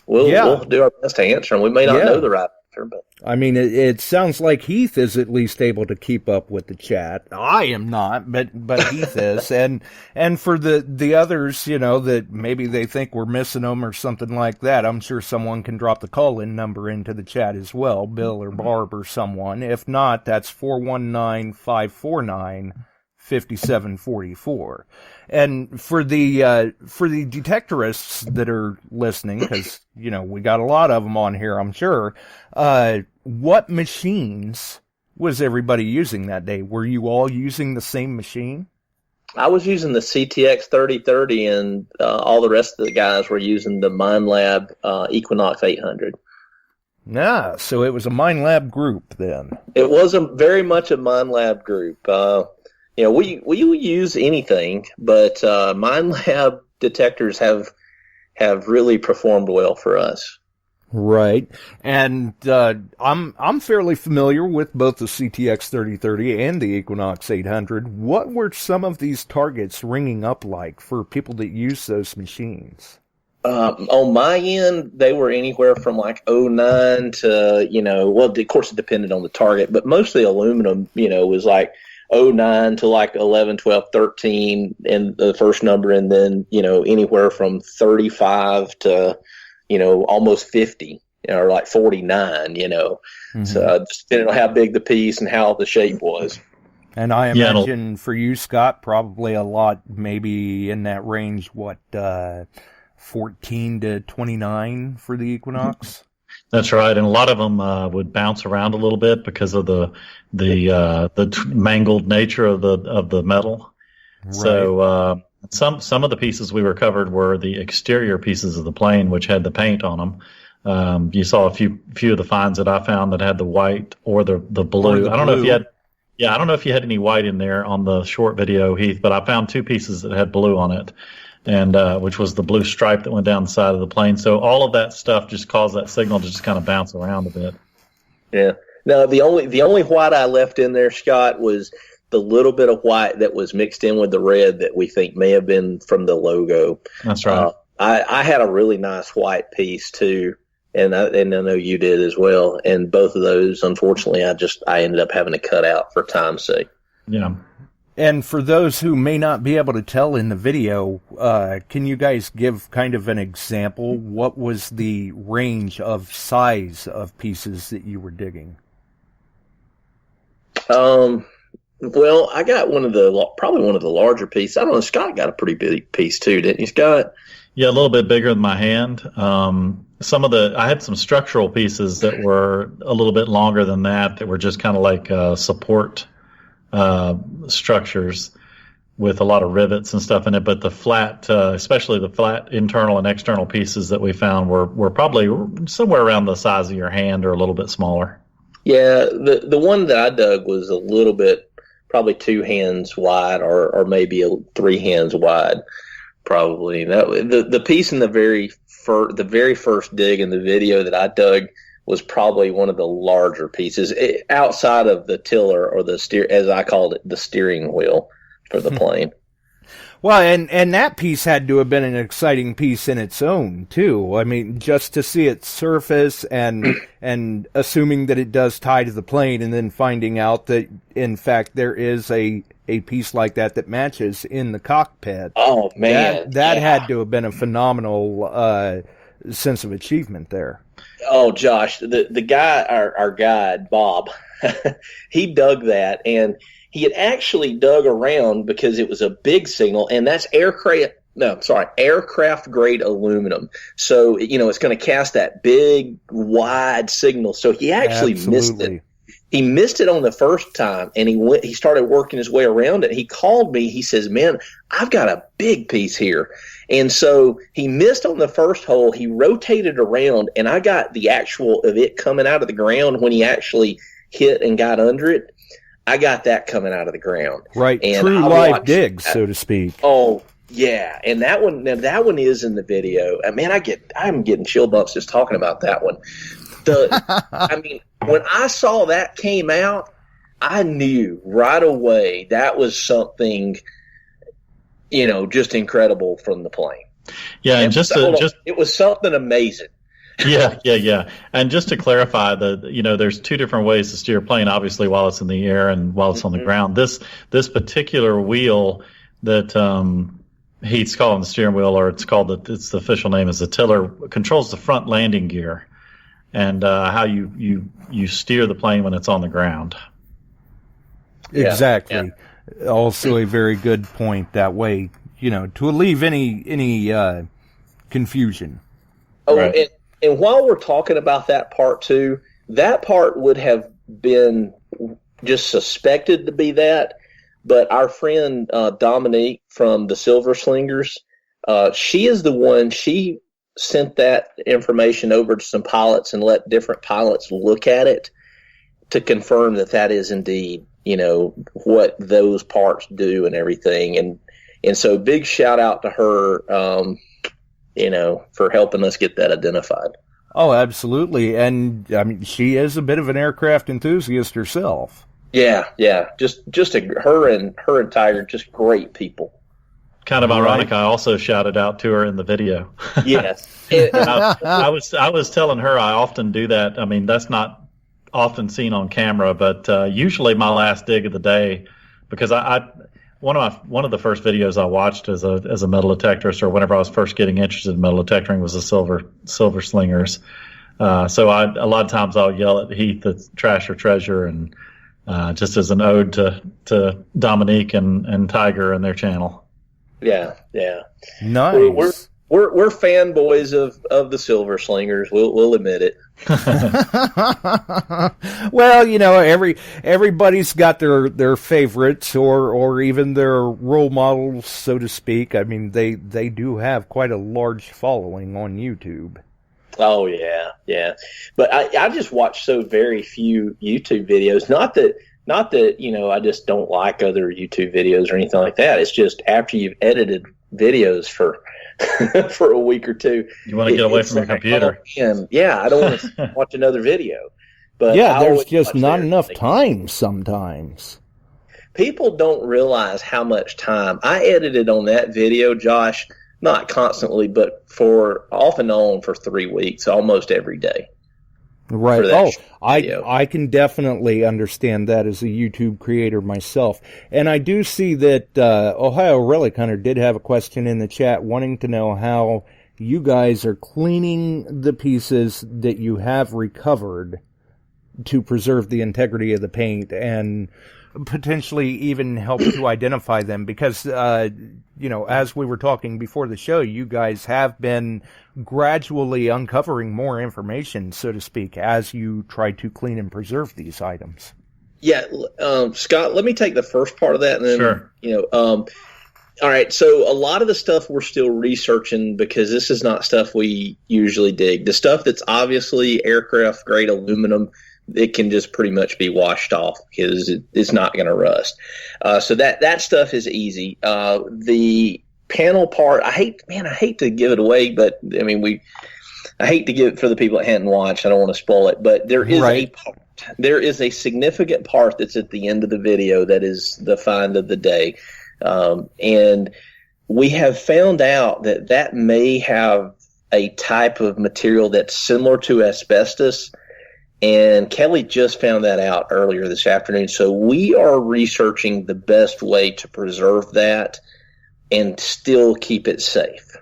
[SPEAKER 4] We'll do our best to answer them. We may not know the right answer, but
[SPEAKER 3] I mean, it sounds like Heath is at least able to keep up with the chat. I am not, but Heath is. And for the others, that maybe they think we're missing them or something like that, I'm sure someone can drop the call-in number into the chat as well, Bill or Barb or someone. If not, that's 419-549-5744. And for the detectorists that are listening, because, we got a lot of them on here, I'm sure, what machines was everybody using that day? Were you all using the same machine?
[SPEAKER 4] I was using the CTX 3030, and all the rest of the guys were using the MindLab Equinox 800.
[SPEAKER 3] Yeah, so it was a MindLab group then.
[SPEAKER 4] It was very much a MindLab group. We use anything, but MindLab detectors have really performed well for us.
[SPEAKER 3] Right, and I'm fairly familiar with both the CTX 3030 and the Equinox 800. What were some of these targets ringing up like for people that use those machines?
[SPEAKER 4] On my end, they were anywhere from like 09 to, of course it depended on the target, but mostly aluminum, was like 09 to like 11, 12, 13 in the first number, and then, anywhere from 35 to, almost 50 or like 49,
[SPEAKER 3] Mm-hmm.
[SPEAKER 4] So just depending on how big the piece and how the shape was.
[SPEAKER 3] And I imagine for you, Scott, probably a lot, maybe in that range, 14 to 29 for the Equinox?
[SPEAKER 5] That's right, and a lot of them would bounce around a little bit because of the mangled nature of the metal. Right. So some of the pieces we recovered were the exterior pieces of the plane, which had the paint on them. You saw a few of the finds that I found that had the white or the blue. I don't know if you had. Yeah, I don't know if you had any white in there on the short video, Heath, but I found two pieces that had blue on it, and which was the blue stripe that went down the side of the plane. So all of that stuff just caused that signal to just kind of bounce around a bit.
[SPEAKER 4] Yeah. No, the only white I left in there, Scott, was the little bit of white that was mixed in with the red that we think may have been from the logo.
[SPEAKER 5] That's right.
[SPEAKER 4] I had a really nice white piece too, and I know you did as well. And both of those, unfortunately, I ended up having to cut out for time's sake.
[SPEAKER 5] Yeah.
[SPEAKER 3] And for those who may not be able to tell in the video, can you guys give kind of an example? What was the range of size of pieces that you were digging?
[SPEAKER 4] Well, I got probably one of the larger pieces. I don't know, Scott got a pretty big piece too, didn't you, Scott?
[SPEAKER 5] Yeah, a little bit bigger than my hand. I had some structural pieces that were a little bit longer than that were just kind of like support structures with a lot of rivets and stuff in it. But the flat, especially the flat internal and external pieces that we found were probably somewhere around the size of your hand or a little bit smaller. Yeah,
[SPEAKER 4] the one that I dug was a little bit, probably 2 hands wide or maybe 3 hands wide, probably. The piece in the very first dig in the video that I dug was probably one of the larger pieces outside of the tiller or the steer, as I called it, the steering wheel for the plane.
[SPEAKER 3] Well, and that piece had to have been an exciting piece in its own, too. I mean, just to see it surface and assuming that it does tie to the plane and then finding out that, in fact, there is a piece like that matches in the cockpit.
[SPEAKER 4] Oh, man.
[SPEAKER 3] That had to have been a phenomenal sense of achievement there.
[SPEAKER 4] Oh, Josh, the guy, our guide, Bob, he dug that, and he had actually dug around because it was a big signal, and that's aircraft grade aluminum. So, it's going to cast that big, wide signal. So he actually missed it. He missed it on the first time, and he started working his way around it. He called me. He says, "Man, I've got a big piece here." And so he missed on the first hole. He rotated around, and I got the actual of it coming out of the ground when he actually hit and got under it. I got that coming out of the ground.
[SPEAKER 3] Right, and true live digs, so to speak.
[SPEAKER 4] Oh, yeah, and that one is in the video. Man, I'm getting chill bumps just talking about that one. When I saw that came out, I knew right away that was something just incredible from the plane.
[SPEAKER 5] Yeah, and
[SPEAKER 4] it was something amazing.
[SPEAKER 5] Yeah. And just to clarify, there's two different ways to steer a plane. Obviously, while it's in the air and while it's on the ground. This particular wheel that Heath's calling the steering wheel, or it's the official name is the tiller, controls the front landing gear and how you steer the plane when it's on the ground.
[SPEAKER 3] Exactly. Yeah. Also, a very good point that way. To alleviate any confusion.
[SPEAKER 4] Oh, right. And while we're talking about that part too, that part would have been just suspected to be that, but our friend Dominique from the Silver Slingers, she is the one. She sent that information over to some pilots and let different pilots look at it to confirm that is indeed what those parts do and everything. And so big shout out to her, for helping us get that identified.
[SPEAKER 3] Oh, absolutely. And I mean, she is a bit of an aircraft enthusiast herself.
[SPEAKER 4] Yeah. Just her and Tiger, just great people.
[SPEAKER 5] Kind of ironic. I also shouted out to her in the video.
[SPEAKER 4] Yes.
[SPEAKER 5] I was telling her I often do that. I mean, that's not often seen on camera, but usually my last dig of the day, because one of the first videos I watched as a metal detectorist, or whenever I was first getting interested in metal detectoring, was the Silver Slingers. So a lot of times I'll yell at Heath, "It's trash or treasure," and just as an ode to Dominique and Tiger and their channel.
[SPEAKER 4] Yeah.
[SPEAKER 3] Nice.
[SPEAKER 4] We're fanboys of the Silver Slingers. We'll admit it.
[SPEAKER 3] Well, everybody's got their favorites or even their role models, so to speak. I mean, they do have quite a large following on YouTube.
[SPEAKER 4] Oh yeah. But I just watch so very few YouTube videos. Not that I just don't like other YouTube videos or anything like that. It's just after you've edited videos for a week or two,
[SPEAKER 5] you want to get away from your computer.
[SPEAKER 4] I don't want to watch another video. But
[SPEAKER 3] there's just not enough time sometimes.
[SPEAKER 4] People don't realize how much time I edited on that video, Josh. Not constantly, but for off and on for 3 weeks, almost every day.
[SPEAKER 3] Right. I can definitely understand that as a YouTube creator myself. And I do see that Ohio Relic Hunter did have a question in the chat wanting to know how you guys are cleaning the pieces that you have recovered to preserve the integrity of the paint and potentially even help to identify them. Because, as we were talking before the show, you guys have been gradually uncovering more information, so to speak, as you try to clean and preserve these items.
[SPEAKER 4] Yeah, Scott, let me take the first part of that. And then,
[SPEAKER 5] sure.
[SPEAKER 4] All right, so a lot of the stuff we're still researching because this is not stuff we usually dig. The stuff that's obviously aircraft-grade aluminum, it can just pretty much be washed off because it's not going to rust. So that stuff is easy. The panel part, I hate to give it away, but I mean, I hate to give it for the people that hadn't watched. I don't want to spoil it, but there is a significant part that's at the end of the video that is the find of the day. And we have found out that may have a type of material that's similar to asbestos. And Kelly just found that out earlier this afternoon. So we are researching the best way to preserve that and still keep it safe.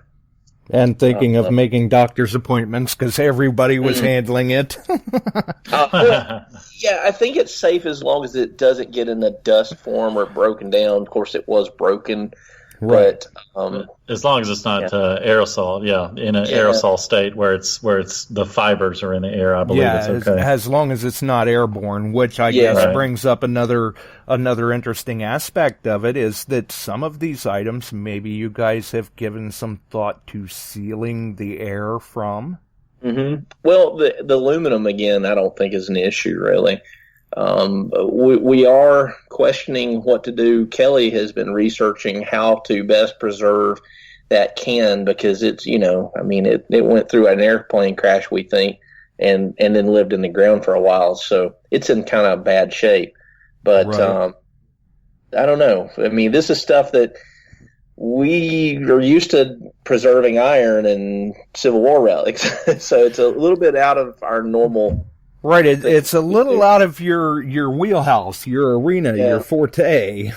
[SPEAKER 3] And thinking of making doctor's appointments because everybody was handling it.
[SPEAKER 4] Yeah, I think it's safe as long as it doesn't get in a dust form or broken down. Of course, it was broken.
[SPEAKER 3] Right.
[SPEAKER 4] But,
[SPEAKER 5] as long as it's not aerosol, in an aerosol state where it's the fibers are in the air, I believe it's okay.
[SPEAKER 3] As long as it's not airborne, which I guess brings up another interesting aspect of it is that some of these items, maybe you guys have given some thought to sealing the air from.
[SPEAKER 4] Mm-hmm. Well, the aluminum again, I don't think is an issue really. We are questioning what to do. Kelly has been researching how to best preserve that can because it's, it went through an airplane crash, we think, and then lived in the ground for a while. So it's in kind of bad shape. But I don't know. I mean, this is stuff that we are used to preserving iron and Civil War relics, so it's a little bit out of our normal.
[SPEAKER 3] Right, it's a little out of your wheelhouse, your arena, your forte.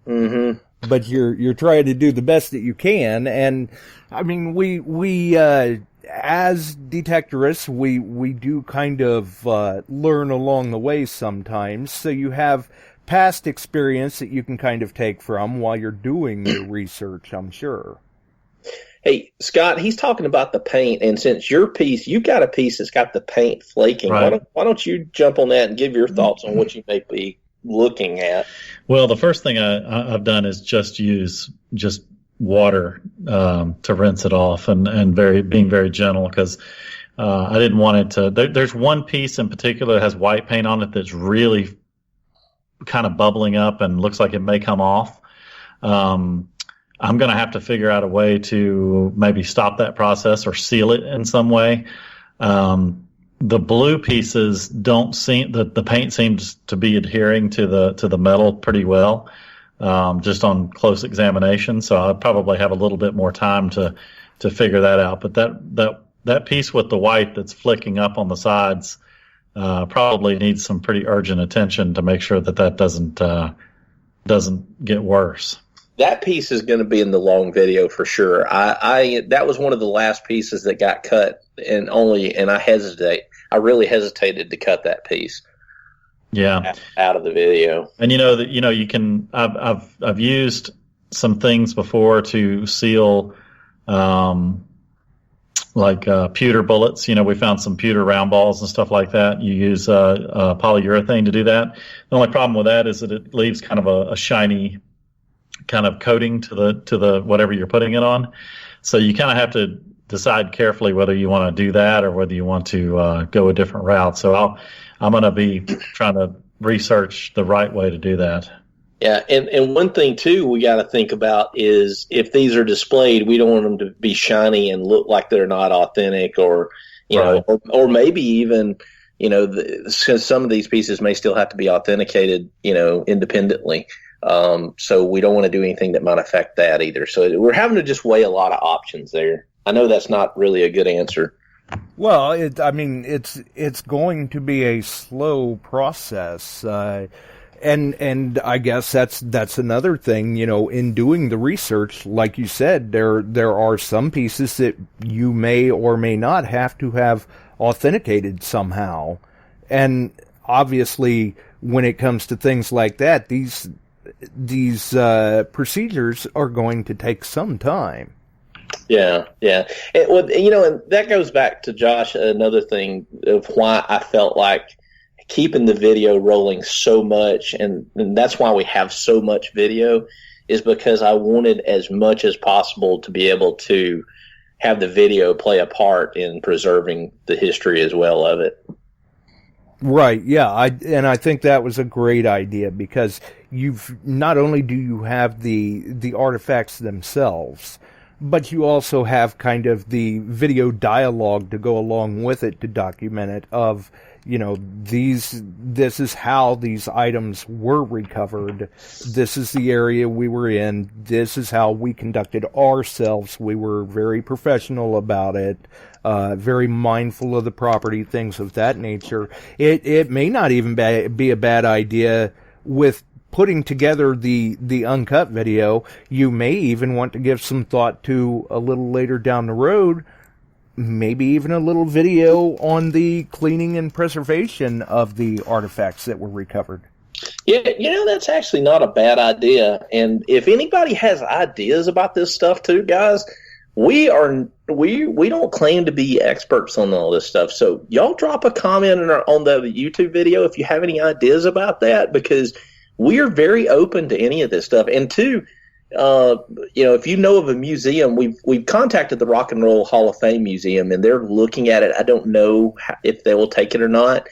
[SPEAKER 4] Mm-hmm.
[SPEAKER 3] But you're trying to do the best that you can, and I mean, we as detectorists, we do kind of learn along the way sometimes. So you have past experience that you can kind of take from while you're doing your research, I'm sure.
[SPEAKER 4] Hey, Scott, he's talking about the paint, and since your piece, you've got a piece that's got the paint flaking.
[SPEAKER 5] Right.
[SPEAKER 4] Why don't you jump on that and give your thoughts on what you may be looking at?
[SPEAKER 5] Well, the first thing I've done is just use water to rinse it off, and being very gentle, because I didn't want it to. There's one piece in particular that has white paint on it that's really kind of bubbling up and looks like it may come off. I'm going to have to figure out a way to maybe stop that process or seal it in some way. The blue pieces don't seem, the paint seems to be adhering to the metal pretty well, just on close examination. So I'll probably have a little bit more time to figure that out. But that piece with the white that's flicking up on the sides probably needs some pretty urgent attention to make sure that doesn't get worse.
[SPEAKER 4] That piece is going to be in the long video for sure. I that was one of the last pieces that got cut, and I really hesitated to cut that piece.
[SPEAKER 5] Yeah,
[SPEAKER 4] out of the video.
[SPEAKER 5] And you can. I've used some things before to seal, pewter bullets. We found some pewter round balls and stuff like that. You use polyurethane to do that. The only problem with that is that it leaves kind of a shiny kind of coating to the whatever you're putting it on. So you kind of have to decide carefully whether you want to do that or whether you want to go a different route. So I'm going to be trying to research the right way to do that.
[SPEAKER 4] Yeah, and one thing too we got to think about is if these are displayed, we don't want them to be shiny and look like they're not authentic, or or maybe even because some of these pieces may still have to be authenticated, independently. So we don't want to do anything that might affect that either. So we're having to just weigh a lot of options there. I know that's not really a good answer.
[SPEAKER 3] Well, it's going to be a slow process, and I guess that's another thing. In doing the research, like you said, there are some pieces that you may or may not have to have authenticated somehow, and obviously, when it comes to things like that, these procedures are going to take some time.
[SPEAKER 4] Yeah. And that goes back to Josh, another thing of why I felt like keeping the video rolling so much, and that's why we have so much video, is because I wanted as much as possible to be able to have the video play a part in preserving the history as well of it.
[SPEAKER 3] Right, yeah, I think that was a great idea, because you've not only do you have the artifacts themselves, but you also have kind of the video dialogue to go along with it to document it of, this is how these items were recovered. This is the area we were in. This is how we conducted ourselves. We were very professional about it. Very mindful of the property, things of that nature. It may not even be a bad idea with putting together the uncut video. You may even want to give some thought to a little later down the road, maybe even a little video on the cleaning and preservation of the artifacts that were recovered.
[SPEAKER 4] Yeah, that's actually not a bad idea. And if anybody has ideas about this stuff too, guys, we don't claim to be experts on all this stuff. So y'all drop a comment on the YouTube video if you have any ideas about that, because we are very open to any of this stuff. And two, if you know of a museum, we've contacted the Rock and Roll Hall of Fame Museum, and they're looking at it. I don't know if they will take it or not,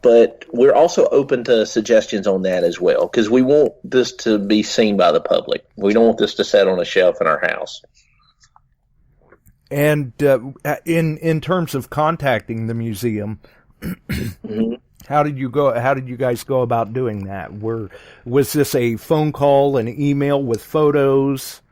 [SPEAKER 4] but we're also open to suggestions on that as well, because we want this to be seen by the public. We don't want this to sit on a shelf in our house.
[SPEAKER 3] And in terms of contacting the museum,
[SPEAKER 4] mm-hmm.
[SPEAKER 3] How did you guys go about doing that? Was this a phone call, an email with photos?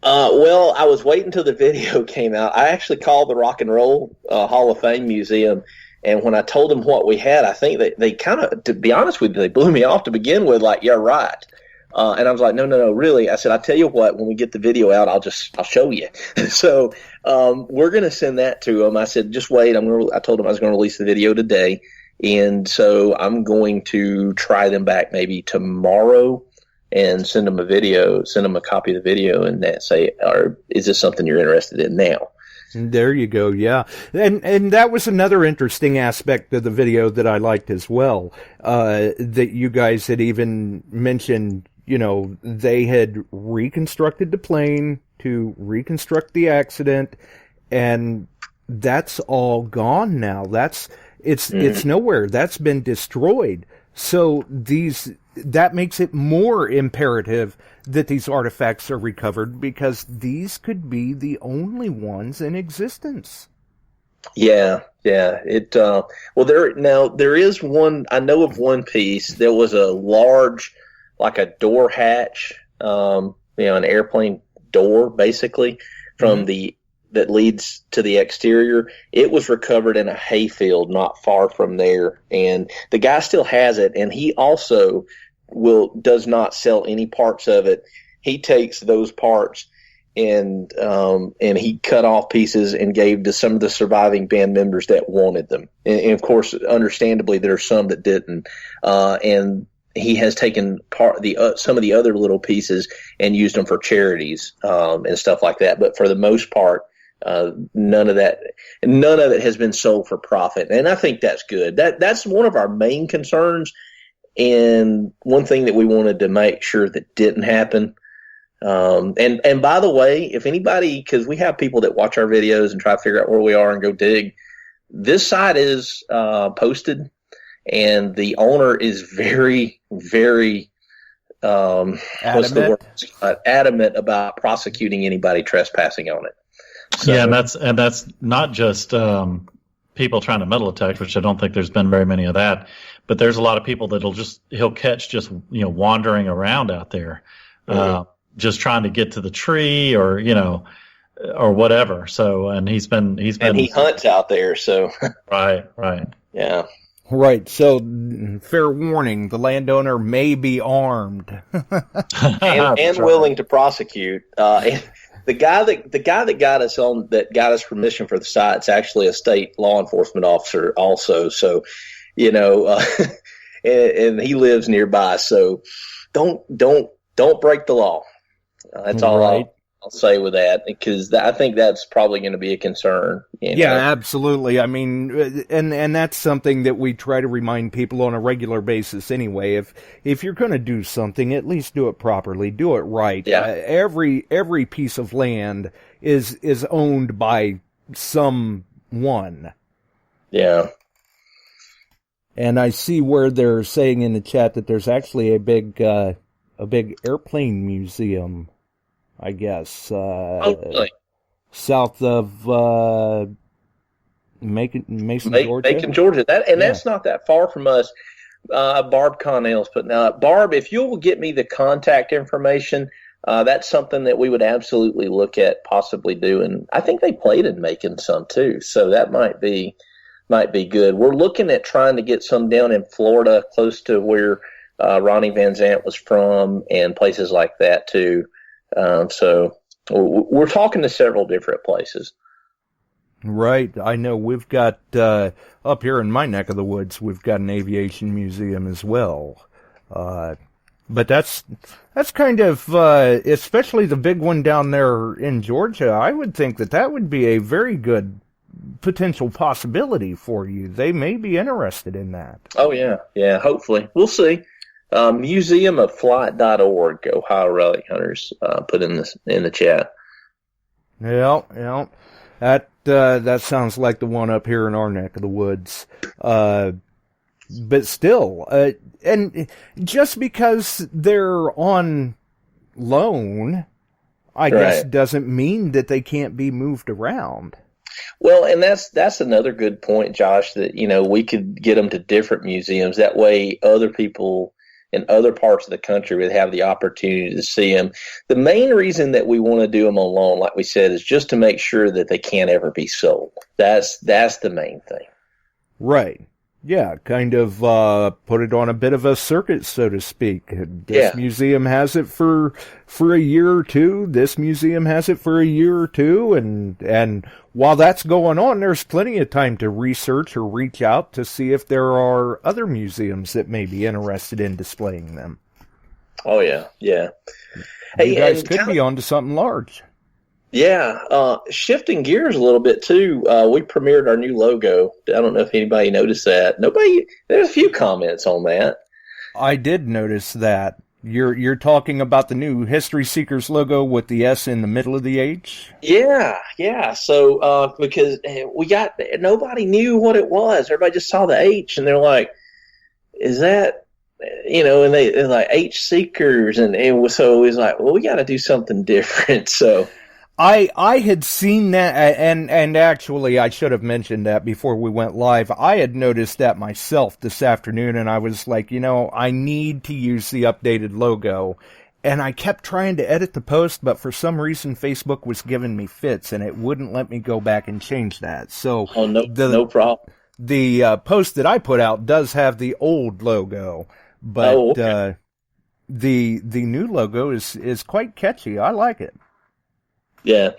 [SPEAKER 4] Well, I was waiting until the video came out. I actually called the Rock and Roll Hall of Fame Museum, and when I told them what we had, I think they kind of, to be honest with you, they blew me off to begin with, like, yeah, right. And I was like, no, really. I said, I'll tell you what, when we get the video out, I'll show you. So we're going to send that to them. I said, just wait. I told them I was going to release the video today. And so I'm going to try them back maybe tomorrow and send them a copy of the video and say, or is this something you're interested in now?
[SPEAKER 3] There you go. Yeah. And that was another interesting aspect of the video that I liked as well. That you guys had even mentioned, they had reconstructed the plane to reconstruct the accident, and that's all gone now. It's nowhere. That's been destroyed. So that makes it more imperative that these artifacts are recovered, because these could be the only ones in existence.
[SPEAKER 4] Yeah. Well, there is one. I know of one piece. There was a large, like a door hatch, an airplane door, basically, from that leads to the exterior. It was recovered in a hayfield not far from there, and the guy still has it. And he also does not sell any parts of it. He takes those parts and he cut off pieces and gave to some of the surviving band members that wanted them. And of course, understandably, there are some that didn't. And he has taken some of the other little pieces and used them for charities and stuff like that. But for the most part, none of it has been sold for profit, and I think that's good. That's one of our main concerns, and one thing that we wanted to make sure that didn't happen. And by the way, if anybody, because we have people that watch our videos and try to figure out where we are and go dig, this site is posted, and the owner is very, very adamant about prosecuting anybody trespassing on it. So,
[SPEAKER 5] yeah, and that's not just people trying to metal detect, which I don't think there's been very many of that, but there's a lot of people he'll catch just wandering around out there, just trying to get to the tree or or whatever. So and he
[SPEAKER 4] hunts out there. So
[SPEAKER 5] right,
[SPEAKER 4] yeah.
[SPEAKER 3] Right, so fair warning, the landowner may be armed
[SPEAKER 4] and willing to prosecute. The guy that got us permission for the site is actually a state law enforcement officer also. So, and he lives nearby. So don't break the law. That's all I'll say with that, because I think that's probably going to be a concern.
[SPEAKER 3] Yeah, absolutely. I mean, and that's something that we try to remind people on a regular basis anyway. If you're going to do something, at least do it properly, do it right.
[SPEAKER 4] Yeah.
[SPEAKER 3] Every piece of land is owned by someone.
[SPEAKER 4] Yeah.
[SPEAKER 3] And I see where they're saying in the chat that there's actually a big airplane museum, I guess,
[SPEAKER 4] really?
[SPEAKER 3] south of Mason,
[SPEAKER 4] Georgia. That's not that far from us. Barb Connell's putting out. Barb, if you'll get me the contact information, that's something that we would absolutely look at possibly doing. I think they played in Macon some too, so that might be good. We're looking at trying to get some down in Florida, close to where Ronnie Van Zant was from, and places like that too. So we're talking to several different places.
[SPEAKER 3] Right. I know we've got, up here in my neck of the woods, we've got an aviation museum as well. But that's kind of, especially the big one down there in Georgia, I would think that would be a very good potential possibility for you. They may be interested in that.
[SPEAKER 4] Oh, yeah. Yeah, hopefully. We'll see. Museumofflight.org, Ohio Relic Hunters, put in the chat.
[SPEAKER 3] Yeah. That sounds like the one up here in our neck of the woods. But still, and just because they're on loan, I guess doesn't mean that they can't be moved around.
[SPEAKER 4] Well, and that's another good point, Josh, that, we could get them to different museums. That way other people, in other parts of the country would have the opportunity to see them. The main reason that we want to do them on loan, like we said, is just to make sure that they can't ever be sold. That's the main thing.
[SPEAKER 3] Right. Yeah, kind of put it on a bit of a circuit, so to speak. This museum has it for a year or two. This museum has it for a year or two, and while that's going on, there's plenty of time to research or reach out to see if there are other museums that may be interested in displaying them.
[SPEAKER 4] Oh yeah, yeah.
[SPEAKER 3] You guys could be onto something large.
[SPEAKER 4] Yeah, shifting gears a little bit too. We premiered our new logo. I don't know if anybody noticed that. There's a few comments on that.
[SPEAKER 3] I did notice that. You're talking about the new History Seekers logo with the S in the middle of the H?
[SPEAKER 4] Yeah. So because nobody knew what it was. Everybody just saw the H and they're like, "Is that?" And they're like H Seekers, and so it was like, well, we got to do something different. So.
[SPEAKER 3] I had seen that, and actually I should have mentioned that before we went live. I had noticed that myself this afternoon, and I was like, I need to use the updated logo. And I kept trying to edit the post, but for some reason Facebook was giving me fits, and it wouldn't let me go back and change that. So
[SPEAKER 4] no problem.
[SPEAKER 3] The post that I put out does have the old logo, but
[SPEAKER 4] okay.
[SPEAKER 3] The new logo is quite catchy. I like it.
[SPEAKER 4] Yeah.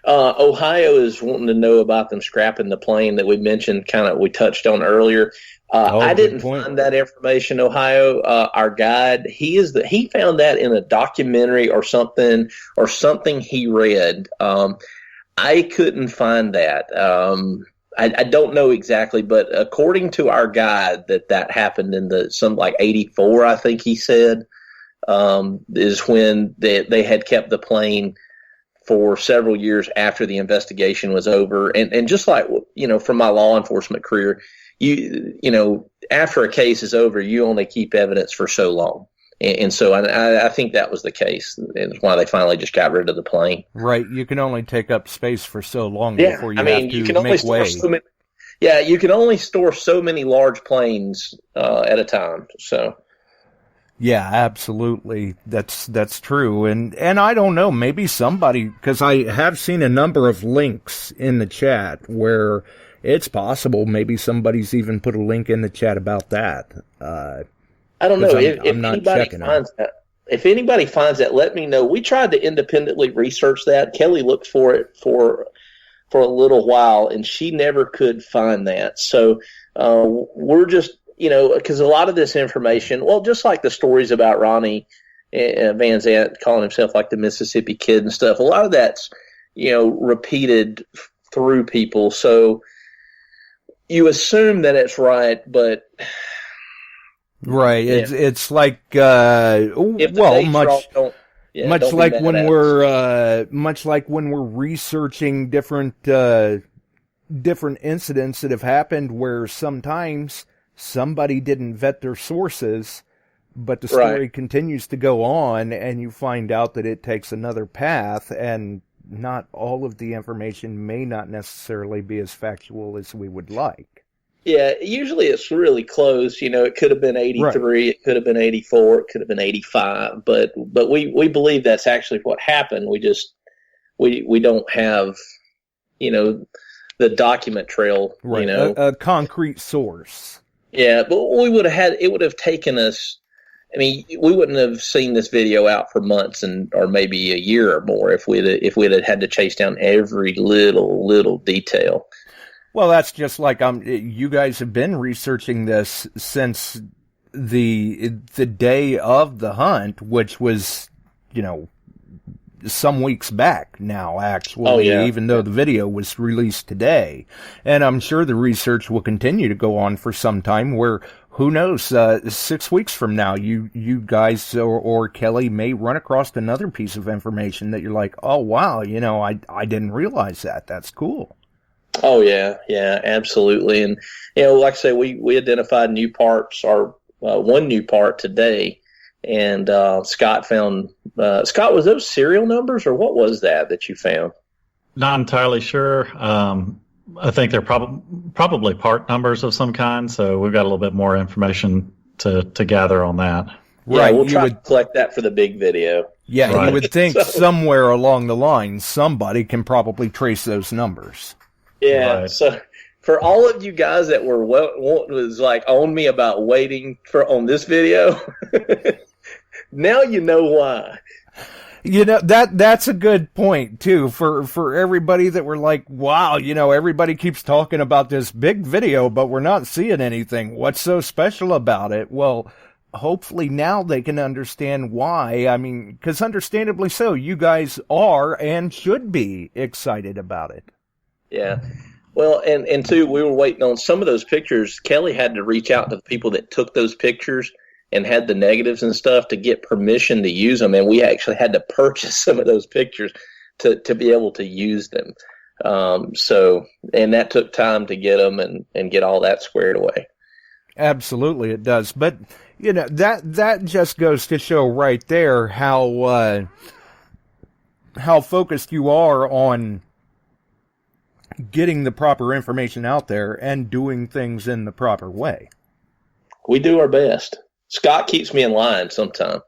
[SPEAKER 4] Ohio is wanting to know about them scrapping the plane that we mentioned, we touched on earlier. I didn't find that information, Ohio. Our guide, he found that in a documentary or something he read. I couldn't find that. I don't know exactly, but according to our guide, that happened in 84, I think he said, is when they had kept the plane for several years after the investigation was over. And just like, from my law enforcement career, after a case is over, you only keep evidence for so long. And so I think that was the case. It's why they finally just got rid of the plane.
[SPEAKER 3] Right. You can only take up space for so long before you have to make way.
[SPEAKER 4] You can only store so many large planes at a time. So.
[SPEAKER 3] Yeah, absolutely. That's true. And I don't know, maybe somebody, because I have seen a number of links in the chat where it's possible maybe somebody's even put a link in the chat about that.
[SPEAKER 4] I don't know. If anybody finds that, let me know. We tried to independently research that. Kelly looked for it for a little while, and she never could find that. So we're just, because a lot of this information, well, just like the stories about Ronnie Van Zant calling himself like the Mississippi Kid and stuff, a lot of that's, repeated through people. So you assume that it's right, but.
[SPEAKER 3] Right. Yeah. It's like, much like when we're researching different incidents that have happened where sometimes somebody didn't vet their sources, but the story continues to go on, and you find out that it takes another path, and not all of the information may not necessarily be as factual as we would like.
[SPEAKER 4] Yeah, usually it's really close. It could have been 83, It could have been 84, it could have been 85, but we believe that's actually what happened. We just we don't have the document trail.
[SPEAKER 3] Right. A concrete source.
[SPEAKER 4] Yeah, but it would have taken us. I mean, we wouldn't have seen this video out for months or maybe a year or more if we'd had to chase down every little detail.
[SPEAKER 3] Well, that's just like you guys have been researching this since the day of the hunt, which was, some weeks back now, actually, even though the video was released today. And I'm sure the research will continue to go on for some time where, who knows, 6 weeks from now, you guys or Kelly may run across another piece of information that you're like, oh, wow, I didn't realize that. That's cool.
[SPEAKER 4] Oh, yeah, absolutely. And, like I say, we identified new parts, or one new part today. And Scott found was those serial numbers, or what was that you found?
[SPEAKER 5] Not entirely sure. I think they're probably part numbers of some kind. So we've got a little bit more information to gather on that.
[SPEAKER 4] Yeah,
[SPEAKER 3] Right,
[SPEAKER 4] we'll
[SPEAKER 3] you
[SPEAKER 4] try
[SPEAKER 3] would-
[SPEAKER 4] to collect that for the big video.
[SPEAKER 3] Yeah,
[SPEAKER 5] Right.
[SPEAKER 3] you would think somewhere along the line somebody can probably trace those numbers.
[SPEAKER 4] Yeah,
[SPEAKER 5] Right.
[SPEAKER 4] so for all of you guys that were was like on me about waiting on this video, now you know why.
[SPEAKER 3] You know, that's a good point too for everybody that were like, wow, you know, everybody keeps talking about this big video, but we're not seeing anything. What's so special about it? Well, hopefully now they can understand why. I mean, because understandably so, you guys are and should be excited about it.
[SPEAKER 4] Yeah. Well, and two, we were waiting on some of those pictures. Kelly had to reach out to the people that took those pictures and had the negatives and stuff to get permission to use them. And we actually had to purchase some of those pictures to be able to use them. And that took time to get them and get all that squared away.
[SPEAKER 3] Absolutely, it does. But, you know, that just goes to show right there how focused you are on getting the proper information out there and doing things in the proper way.
[SPEAKER 4] We do our best. Scott keeps me in line sometimes.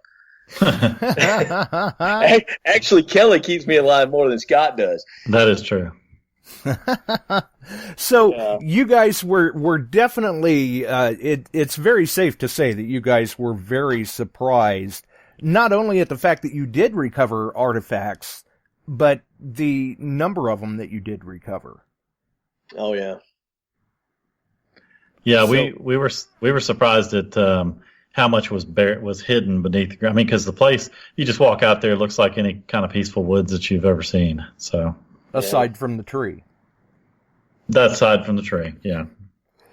[SPEAKER 4] Actually, Kelly keeps me in line more than Scott does.
[SPEAKER 5] That is true.
[SPEAKER 3] So you guys were definitely, it's very safe to say that you guys were very surprised, not only at the fact that you did recover artifacts, but the number of them that you did recover.
[SPEAKER 4] Oh yeah.
[SPEAKER 5] Yeah,
[SPEAKER 3] So-
[SPEAKER 5] we were surprised at how much was hidden beneath the ground. I mean, because the place, you just walk out there, it looks like any kind of peaceful woods that you've ever seen. So
[SPEAKER 3] Aside from the tree.
[SPEAKER 5] that side from the tree, yeah.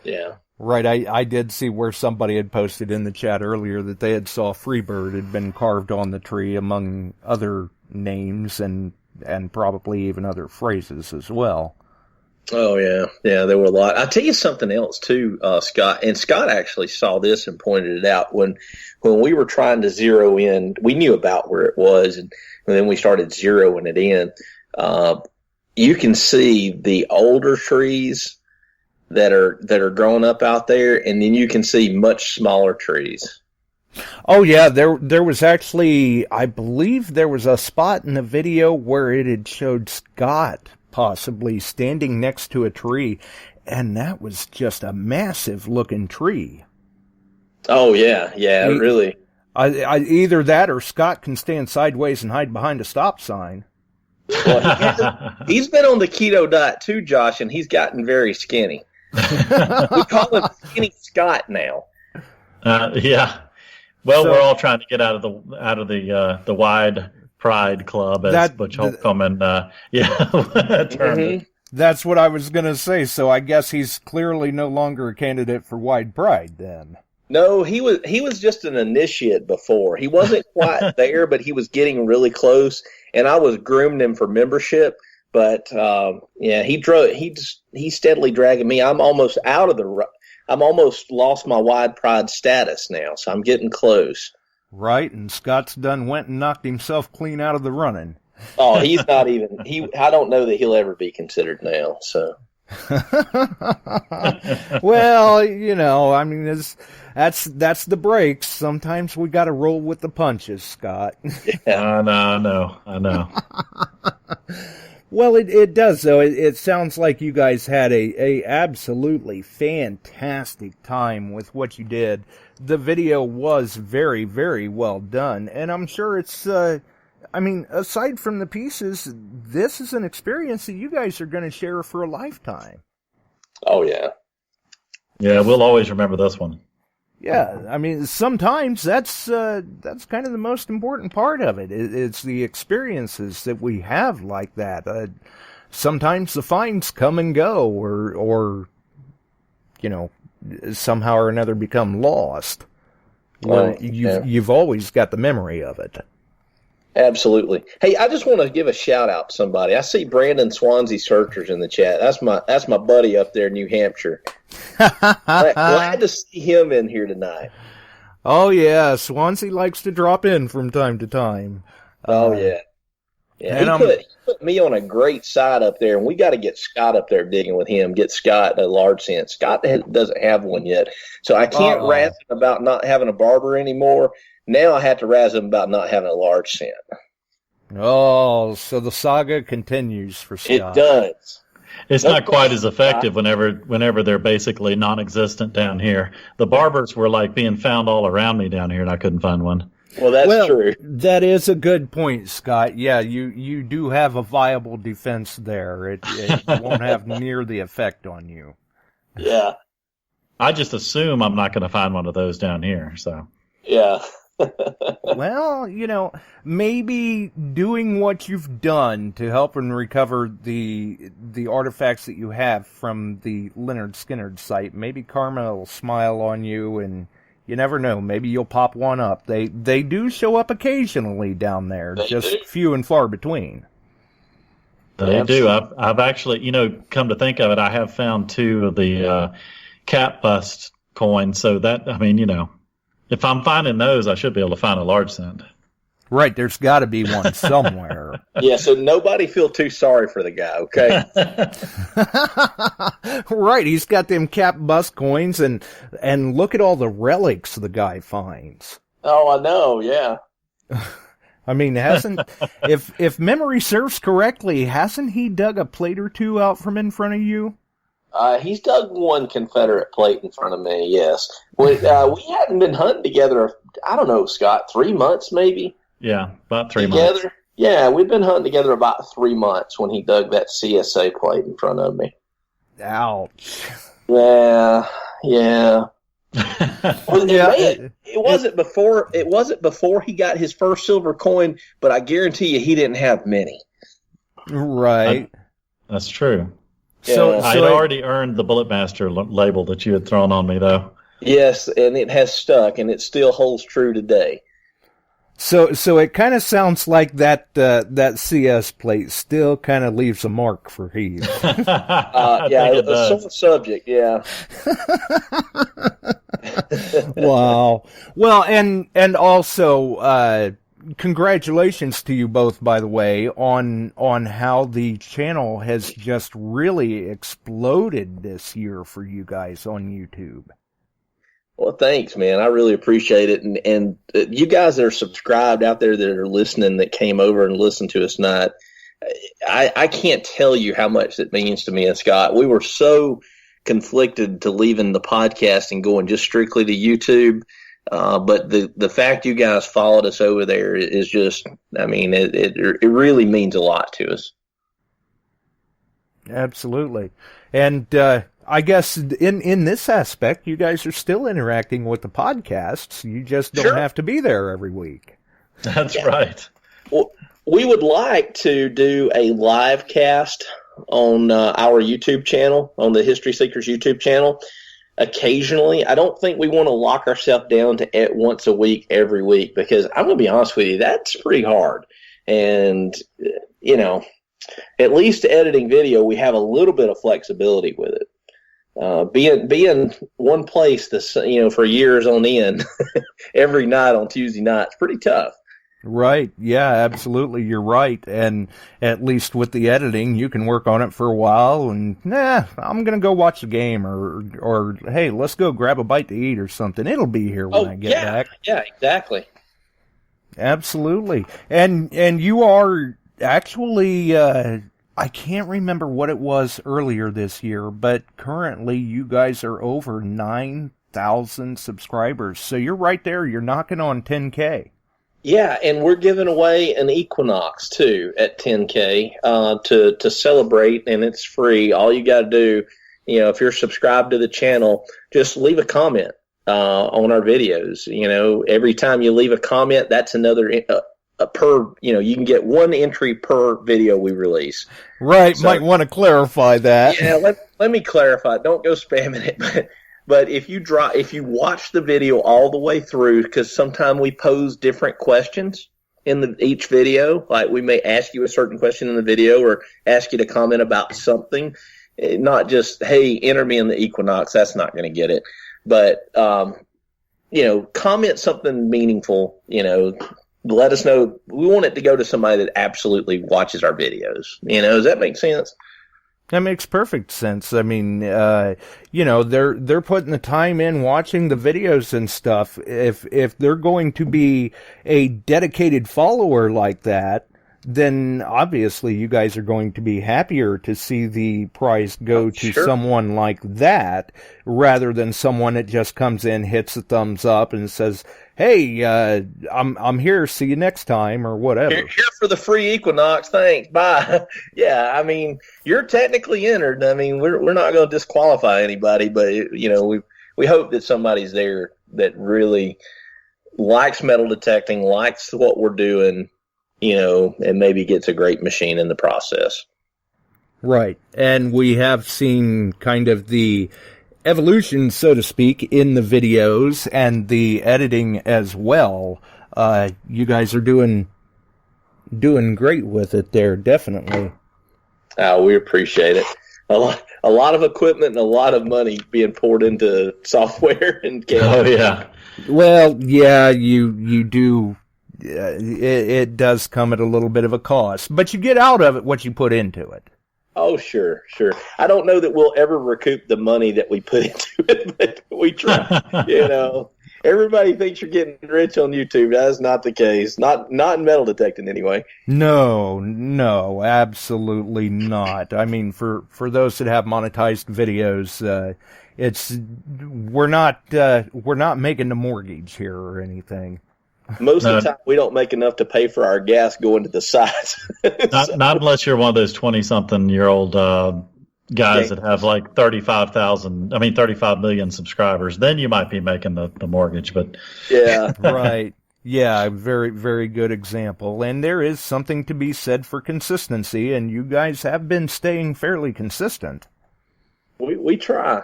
[SPEAKER 4] Yeah.
[SPEAKER 3] Right, I did see where somebody had posted in the chat earlier that they had saw Freebird had been carved on the tree among other names and probably even other phrases as well.
[SPEAKER 4] Oh yeah, yeah. There were a lot. I'll tell you something else too, Scott. And Scott actually saw this and pointed it out when we were trying to zero in. We knew about where it was, and then we started zeroing it in. You can see the older trees that are growing up out there, and then you can see much smaller trees.
[SPEAKER 3] Oh yeah, there was actually, I believe there was a spot in the video where it had showed Scott possibly standing next to a tree, and that was just a massive looking tree.
[SPEAKER 4] Oh yeah, yeah, really.
[SPEAKER 3] I either that or Scott can stand sideways and hide behind a stop sign.
[SPEAKER 4] Well, he's been on the keto diet too, Josh, and he's gotten very skinny. We call him Skinny Scott now.
[SPEAKER 5] Yeah. Well,
[SPEAKER 3] So-
[SPEAKER 5] we're all trying to get out of the wide pride club, as Butch Holcomb and termed it.
[SPEAKER 3] That's what I was going to say, so I guess he's clearly no longer a candidate for wide pride then.
[SPEAKER 4] No, he was just an initiate before. He wasn't quite there, but he was getting really close, and I was grooming him for membership. But yeah, he's steadily dragging me. I'm almost lost my wide pride status now, so I'm getting close.
[SPEAKER 3] Right, and Scott's done went and knocked himself clean out of the running.
[SPEAKER 4] Oh, he's not even. I don't know that he'll ever be considered now. So.
[SPEAKER 3] Well, you know, I mean, that's the breaks. Sometimes we got to roll with the punches, Scott.
[SPEAKER 5] I know.
[SPEAKER 3] Well, it does, though. It sounds like you guys had a absolutely fantastic time with what you did. The video was very, very well done, and I'm sure it's, I mean, aside from the pieces, this is an experience that you guys are going to share for a lifetime.
[SPEAKER 4] Oh, yeah.
[SPEAKER 5] Yeah, we'll always remember this one.
[SPEAKER 3] Yeah, I mean, sometimes that's kind of the most important part of it. It's the experiences that we have like that. Sometimes the finds come and go, or you know, somehow or another become lost. Where you've always got the memory of it.
[SPEAKER 4] Absolutely. Hey, I just want to give a shout out to somebody. I see Brandon Swansea Searchers in the chat. That's my buddy up there in New Hampshire. Glad to see him in here tonight.
[SPEAKER 3] Oh yeah, Swansea likes to drop in from time to time.
[SPEAKER 4] Oh yeah. Yeah,
[SPEAKER 3] and
[SPEAKER 4] he put me on a great side up there, and we got to get Scott up there digging with him. Get Scott a large sense. Scott doesn't have one yet, so I can't rant about not having a barber anymore. Now I have to razz him about not having a large cent.
[SPEAKER 3] Oh, so the saga continues for Scott.
[SPEAKER 4] It does.
[SPEAKER 5] It's not quite as effective whenever they're basically non-existent down here. The barbers were like being found all around me down here, and I couldn't find one.
[SPEAKER 4] Well, that's true.
[SPEAKER 3] That is a good point, Scott. Yeah, you do have a viable defense there. It won't have near the effect on you.
[SPEAKER 4] Yeah.
[SPEAKER 5] I just assume I'm not going to find one of those down here. So.
[SPEAKER 4] Yeah.
[SPEAKER 3] Well, maybe doing what you've done to help and recover the artifacts that you have from the Lynyrd Skynyrd site, maybe karma will smile on you, and you never know, maybe you'll pop one up. They do show up occasionally down there, just few and far between.
[SPEAKER 5] They do. I've actually, come to think of it, I have found 2 of the cap bust coins. So that, if I'm finding those, I should be able to find a large cent.
[SPEAKER 3] Right, there's got to be one somewhere.
[SPEAKER 4] Yeah, so nobody feel too sorry for the guy, okay?
[SPEAKER 3] Right, he's got them cap bust coins, and look at all the relics the guy finds.
[SPEAKER 4] Oh, I know, yeah.
[SPEAKER 3] I mean, if memory serves correctly, hasn't he dug a plate or 2 out from in front of you?
[SPEAKER 4] He's dug one Confederate plate in front of me, yes. We hadn't been hunting together, I don't know, Scott, 3 months maybe?
[SPEAKER 5] Yeah, about 3
[SPEAKER 4] together?
[SPEAKER 5] months.
[SPEAKER 4] Yeah, we've been hunting together about 3 months when he dug that CSA plate in front of me.
[SPEAKER 3] Ouch.
[SPEAKER 4] Yeah. Well,
[SPEAKER 3] Yeah,
[SPEAKER 4] it wasn't before he got his first silver coin, but I guarantee you he didn't have many.
[SPEAKER 3] Right.
[SPEAKER 5] That's true.
[SPEAKER 3] So
[SPEAKER 5] I had already earned the Bulletmaster label that you had thrown on me, though.
[SPEAKER 4] Yes, and it has stuck, and it still holds true today.
[SPEAKER 3] So it kind of sounds like that CS plate still kind of leaves a mark for Heath.
[SPEAKER 4] Yeah, it's a sore subject. Yeah.
[SPEAKER 3] Wow. Well, and also congratulations to you both, by the way, on how the channel has just really exploded this year for you guys on YouTube.
[SPEAKER 4] Well, thanks, man. I really appreciate it. And you guys that are subscribed out there that are listening, that came over and listened to us tonight, I can't tell you how much it means to me and Scott. We were so conflicted to leaving the podcast and going just strictly to YouTube. But the fact you guys followed us over there is just, it really means a lot to us.
[SPEAKER 3] Absolutely. And I guess in this aspect, you guys are still interacting with the podcasts. You just don't have to be there every week.
[SPEAKER 5] That's right.
[SPEAKER 4] Well, we would like to do a live cast on our YouTube channel, on the History Seekers YouTube channel. Occasionally, I don't think we want to lock ourselves down to once a week, every week, because I'm going to be honest with you, that's pretty hard. And, at least editing video, we have a little bit of flexibility with it. Being one place for years on end, every night on Tuesday night, it's pretty tough.
[SPEAKER 3] Right. Yeah, absolutely. You're right. And at least with the editing, you can work on it for a while and, I'm going to go watch the game or, hey, let's go grab a bite to eat or something. It'll be here when I get back.
[SPEAKER 4] Yeah, exactly.
[SPEAKER 3] Absolutely. And you are actually, I can't remember what it was earlier this year, but currently you guys are over 9,000 subscribers. So you're right there. You're knocking on 10K.
[SPEAKER 4] Yeah, and we're giving away an Equinox, too, at 10K to celebrate, and it's free. All you got to do, if you're subscribed to the channel, just leave a comment on our videos. Every time you leave a comment, that's another you can get one entry per video we release.
[SPEAKER 3] Right, so, might want to clarify that.
[SPEAKER 4] Yeah, let me clarify. Don't go spamming it, but if you watch the video all the way through, because sometimes we pose different questions in each video, like we may ask you a certain question in the video or ask you to comment about something, not just, hey, enter me in the Equinox. That's not going to get it. But, comment something meaningful, let us know. We want it to go to somebody that absolutely watches our videos. Does that make sense?
[SPEAKER 3] That makes perfect sense. I mean, they're putting the time in watching the videos and stuff. If they're going to be a dedicated follower like that, then obviously you guys are going to be happier to see the prize go to someone like that rather than someone that just comes in, hits a thumbs up and says, "Hey, I'm here. See you next time," or whatever.
[SPEAKER 4] Here for the free Equinox. Thanks. Bye. Yeah, I mean, you're technically entered. I mean, we're not going to disqualify anybody, but we hope that somebody's there that really likes metal detecting, likes what we're doing, and maybe gets a great machine in the process.
[SPEAKER 3] Right, and we have seen kind of the evolution, so to speak, in the videos and the editing as well. You guys are doing great with it there, definitely.
[SPEAKER 4] We appreciate it. A lot of equipment and a lot of money being poured into software and cameras.
[SPEAKER 5] Oh yeah.
[SPEAKER 3] Well, yeah, you do. It does come at a little bit of a cost, but you get out of it what you put into it.
[SPEAKER 4] Oh, sure. I don't know that we'll ever recoup the money that we put into it, but we try. Everybody thinks you're getting rich on YouTube. That's not the case. Not in metal detecting anyway.
[SPEAKER 3] No, absolutely not. I mean, for those that have monetized videos, we're not making the mortgage here or anything.
[SPEAKER 4] Most of the time, we don't make enough to pay for our gas going to the sites.
[SPEAKER 5] Not unless you're one of those 20-something-year-old guys that have like 35 million subscribers. Then you might be making the mortgage. But
[SPEAKER 4] yeah,
[SPEAKER 3] right. Yeah, very, very good example. And there is something to be said for consistency, and you guys have been staying fairly consistent.
[SPEAKER 4] We try.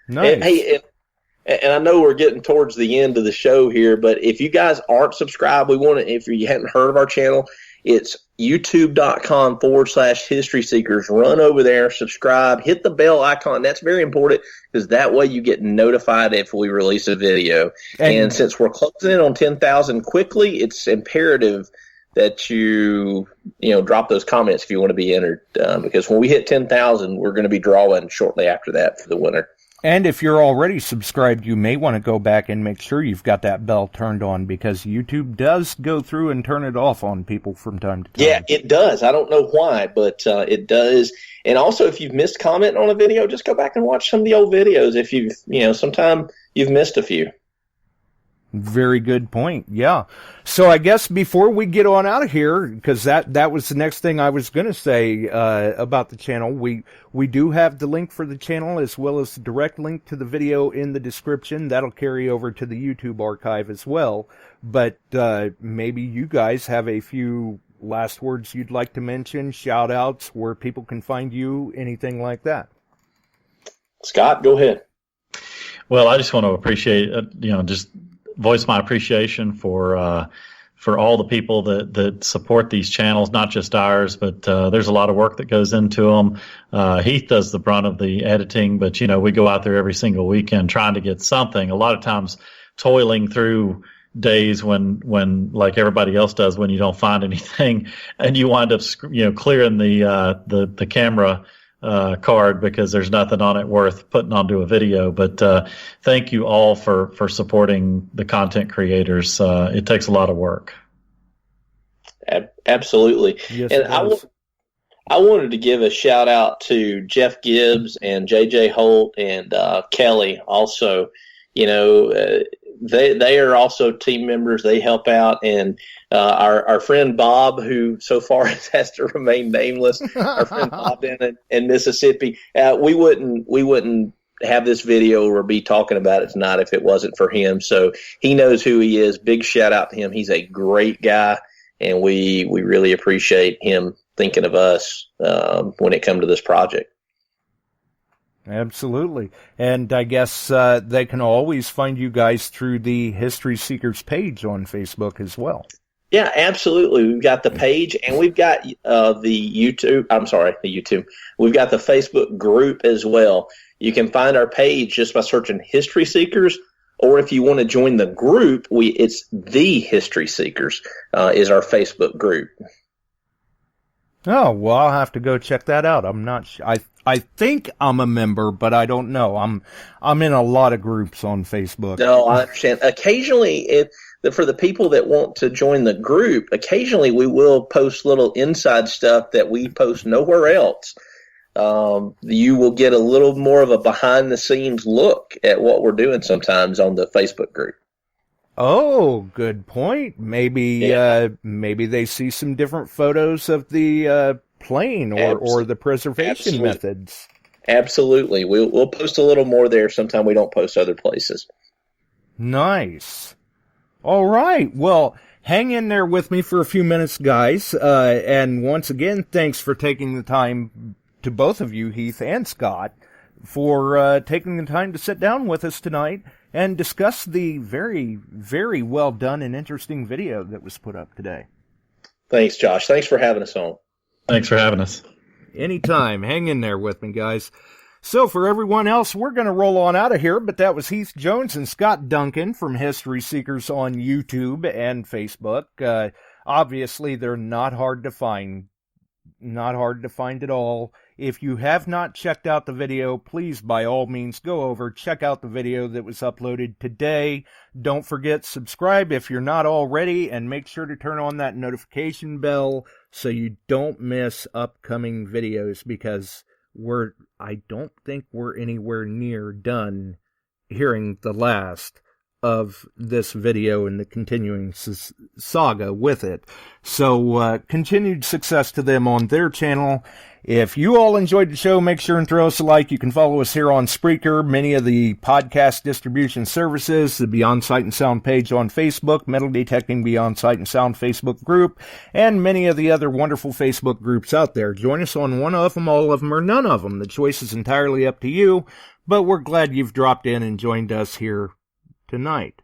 [SPEAKER 3] Nice.
[SPEAKER 4] And I know we're getting towards the end of the show here, but if you guys aren't subscribed, if you hadn't heard of our channel, it's youtube.com/History Seekers. Run over there, subscribe, hit the bell icon. That's very important because that way you get notified if we release a video. And since we're closing in on 10,000 quickly, it's imperative that you drop those comments if you want to be entered, because when we hit 10,000, we're going to be drawing shortly after that for the winner.
[SPEAKER 3] And if you're already subscribed, you may want to go back and make sure you've got that bell turned on, because YouTube does go through and turn it off on people from time to time.
[SPEAKER 4] Yeah, it does. I don't know why, but it does. And also, if you've missed comment on a video, just go back and watch some of the old videos. If sometime you've missed a few.
[SPEAKER 3] Very good point. Yeah. So I guess before we get on out of here, because that was the next thing I was going to say about the channel, we do have the link for the channel as well as the direct link to the video in the description. That'll carry over to the YouTube archive as well. But maybe you guys have a few last words you'd like to mention, shout outs, where people can find you, anything like that.
[SPEAKER 4] Scott, go ahead.
[SPEAKER 5] Well, I just want to appreciate, just voice my appreciation for all the people that support these channels, not just ours, but there's a lot of work that goes into them. Heath does the brunt of the editing, but we go out there every single weekend trying to get something. A lot of times toiling through days when like everybody else does, when you don't find anything, and you wind up clearing the camera card because there's nothing on it worth putting onto a video. But thank you all for supporting the content creators. It takes a lot of work.
[SPEAKER 4] Absolutely.
[SPEAKER 3] Yes,
[SPEAKER 4] and I wanted to give a shout out to Jeff Gibbs and JJ Holt and Kelly also. They are also team members. They help out, and our friend Bob, who so far has to remain nameless, our friend Bob in Mississippi. We wouldn't have this video or be talking about it tonight if it wasn't for him. So he knows who he is. Big shout out to him. He's a great guy, and we really appreciate him thinking of us when it comes to this project.
[SPEAKER 3] Absolutely. And I guess they can always find you guys through the History Seekers page on Facebook as well.
[SPEAKER 4] Yeah, absolutely. We've got the page, and we've got the YouTube. We've got the Facebook group as well. You can find our page just by searching History Seekers, or if you want to join the group, it's the History Seekers is our Facebook group.
[SPEAKER 3] Oh, well, I'll have to go check that out. I'm not sure. I think I'm a member, but I don't know. I'm in a lot of groups on Facebook.
[SPEAKER 4] No, I understand. Occasionally, for the people that want to join the group, occasionally we will post little inside stuff that we post nowhere else. You will get a little more of a behind the scenes look at what we're doing sometimes on the Facebook group.
[SPEAKER 3] Oh, good point. Maybe they see some different photos of the playing or the preservation methods.
[SPEAKER 4] Absolutely. We'll post a little more there sometime we don't post other places.
[SPEAKER 3] Nice. All right. Well, hang in there with me for a few minutes, guys. And once again, thanks for taking the time, to both of you, Heath and Scott, for taking the time to sit down with us tonight and discuss the very, very well done and interesting video that was put up today.
[SPEAKER 4] Thanks, Josh. Thanks for having us on.
[SPEAKER 5] Thanks for having us.
[SPEAKER 3] Anytime. Hang in there with me, guys. So for everyone else, we're going to roll on out of here, but that was Heath Jones and Scott Duncan from History Seekers on YouTube and Facebook. Obviously, they're not hard to find. Not hard to find at all. If you have not checked out the video, please, by all means, go over, check out the video that was uploaded today. Don't forget, subscribe if you're not already, and make sure to turn on that notification bell so you don't miss upcoming videos, because I don't think we're anywhere near done hearing the last of this video and the continuing saga with it. So, continued success to them on their channel. If you all enjoyed the show, make sure and throw us a like. You can follow us here on Spreaker, many of the podcast distribution services, the Beyond Sight and Sound page on Facebook, Metal Detecting Beyond Sight and Sound Facebook group, and many of the other wonderful Facebook groups out there. Join us on one of them, all of them, or none of them. The choice is entirely up to you, but we're glad you've dropped in and joined us here tonight.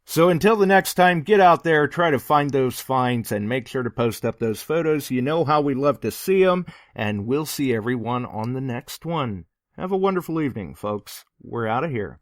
[SPEAKER 3] So until the next time, get out there, try to find those finds, and make sure to post up those photos. You know how we love to see them, and we'll see everyone on the next one. Have a wonderful evening, folks. We're out of here.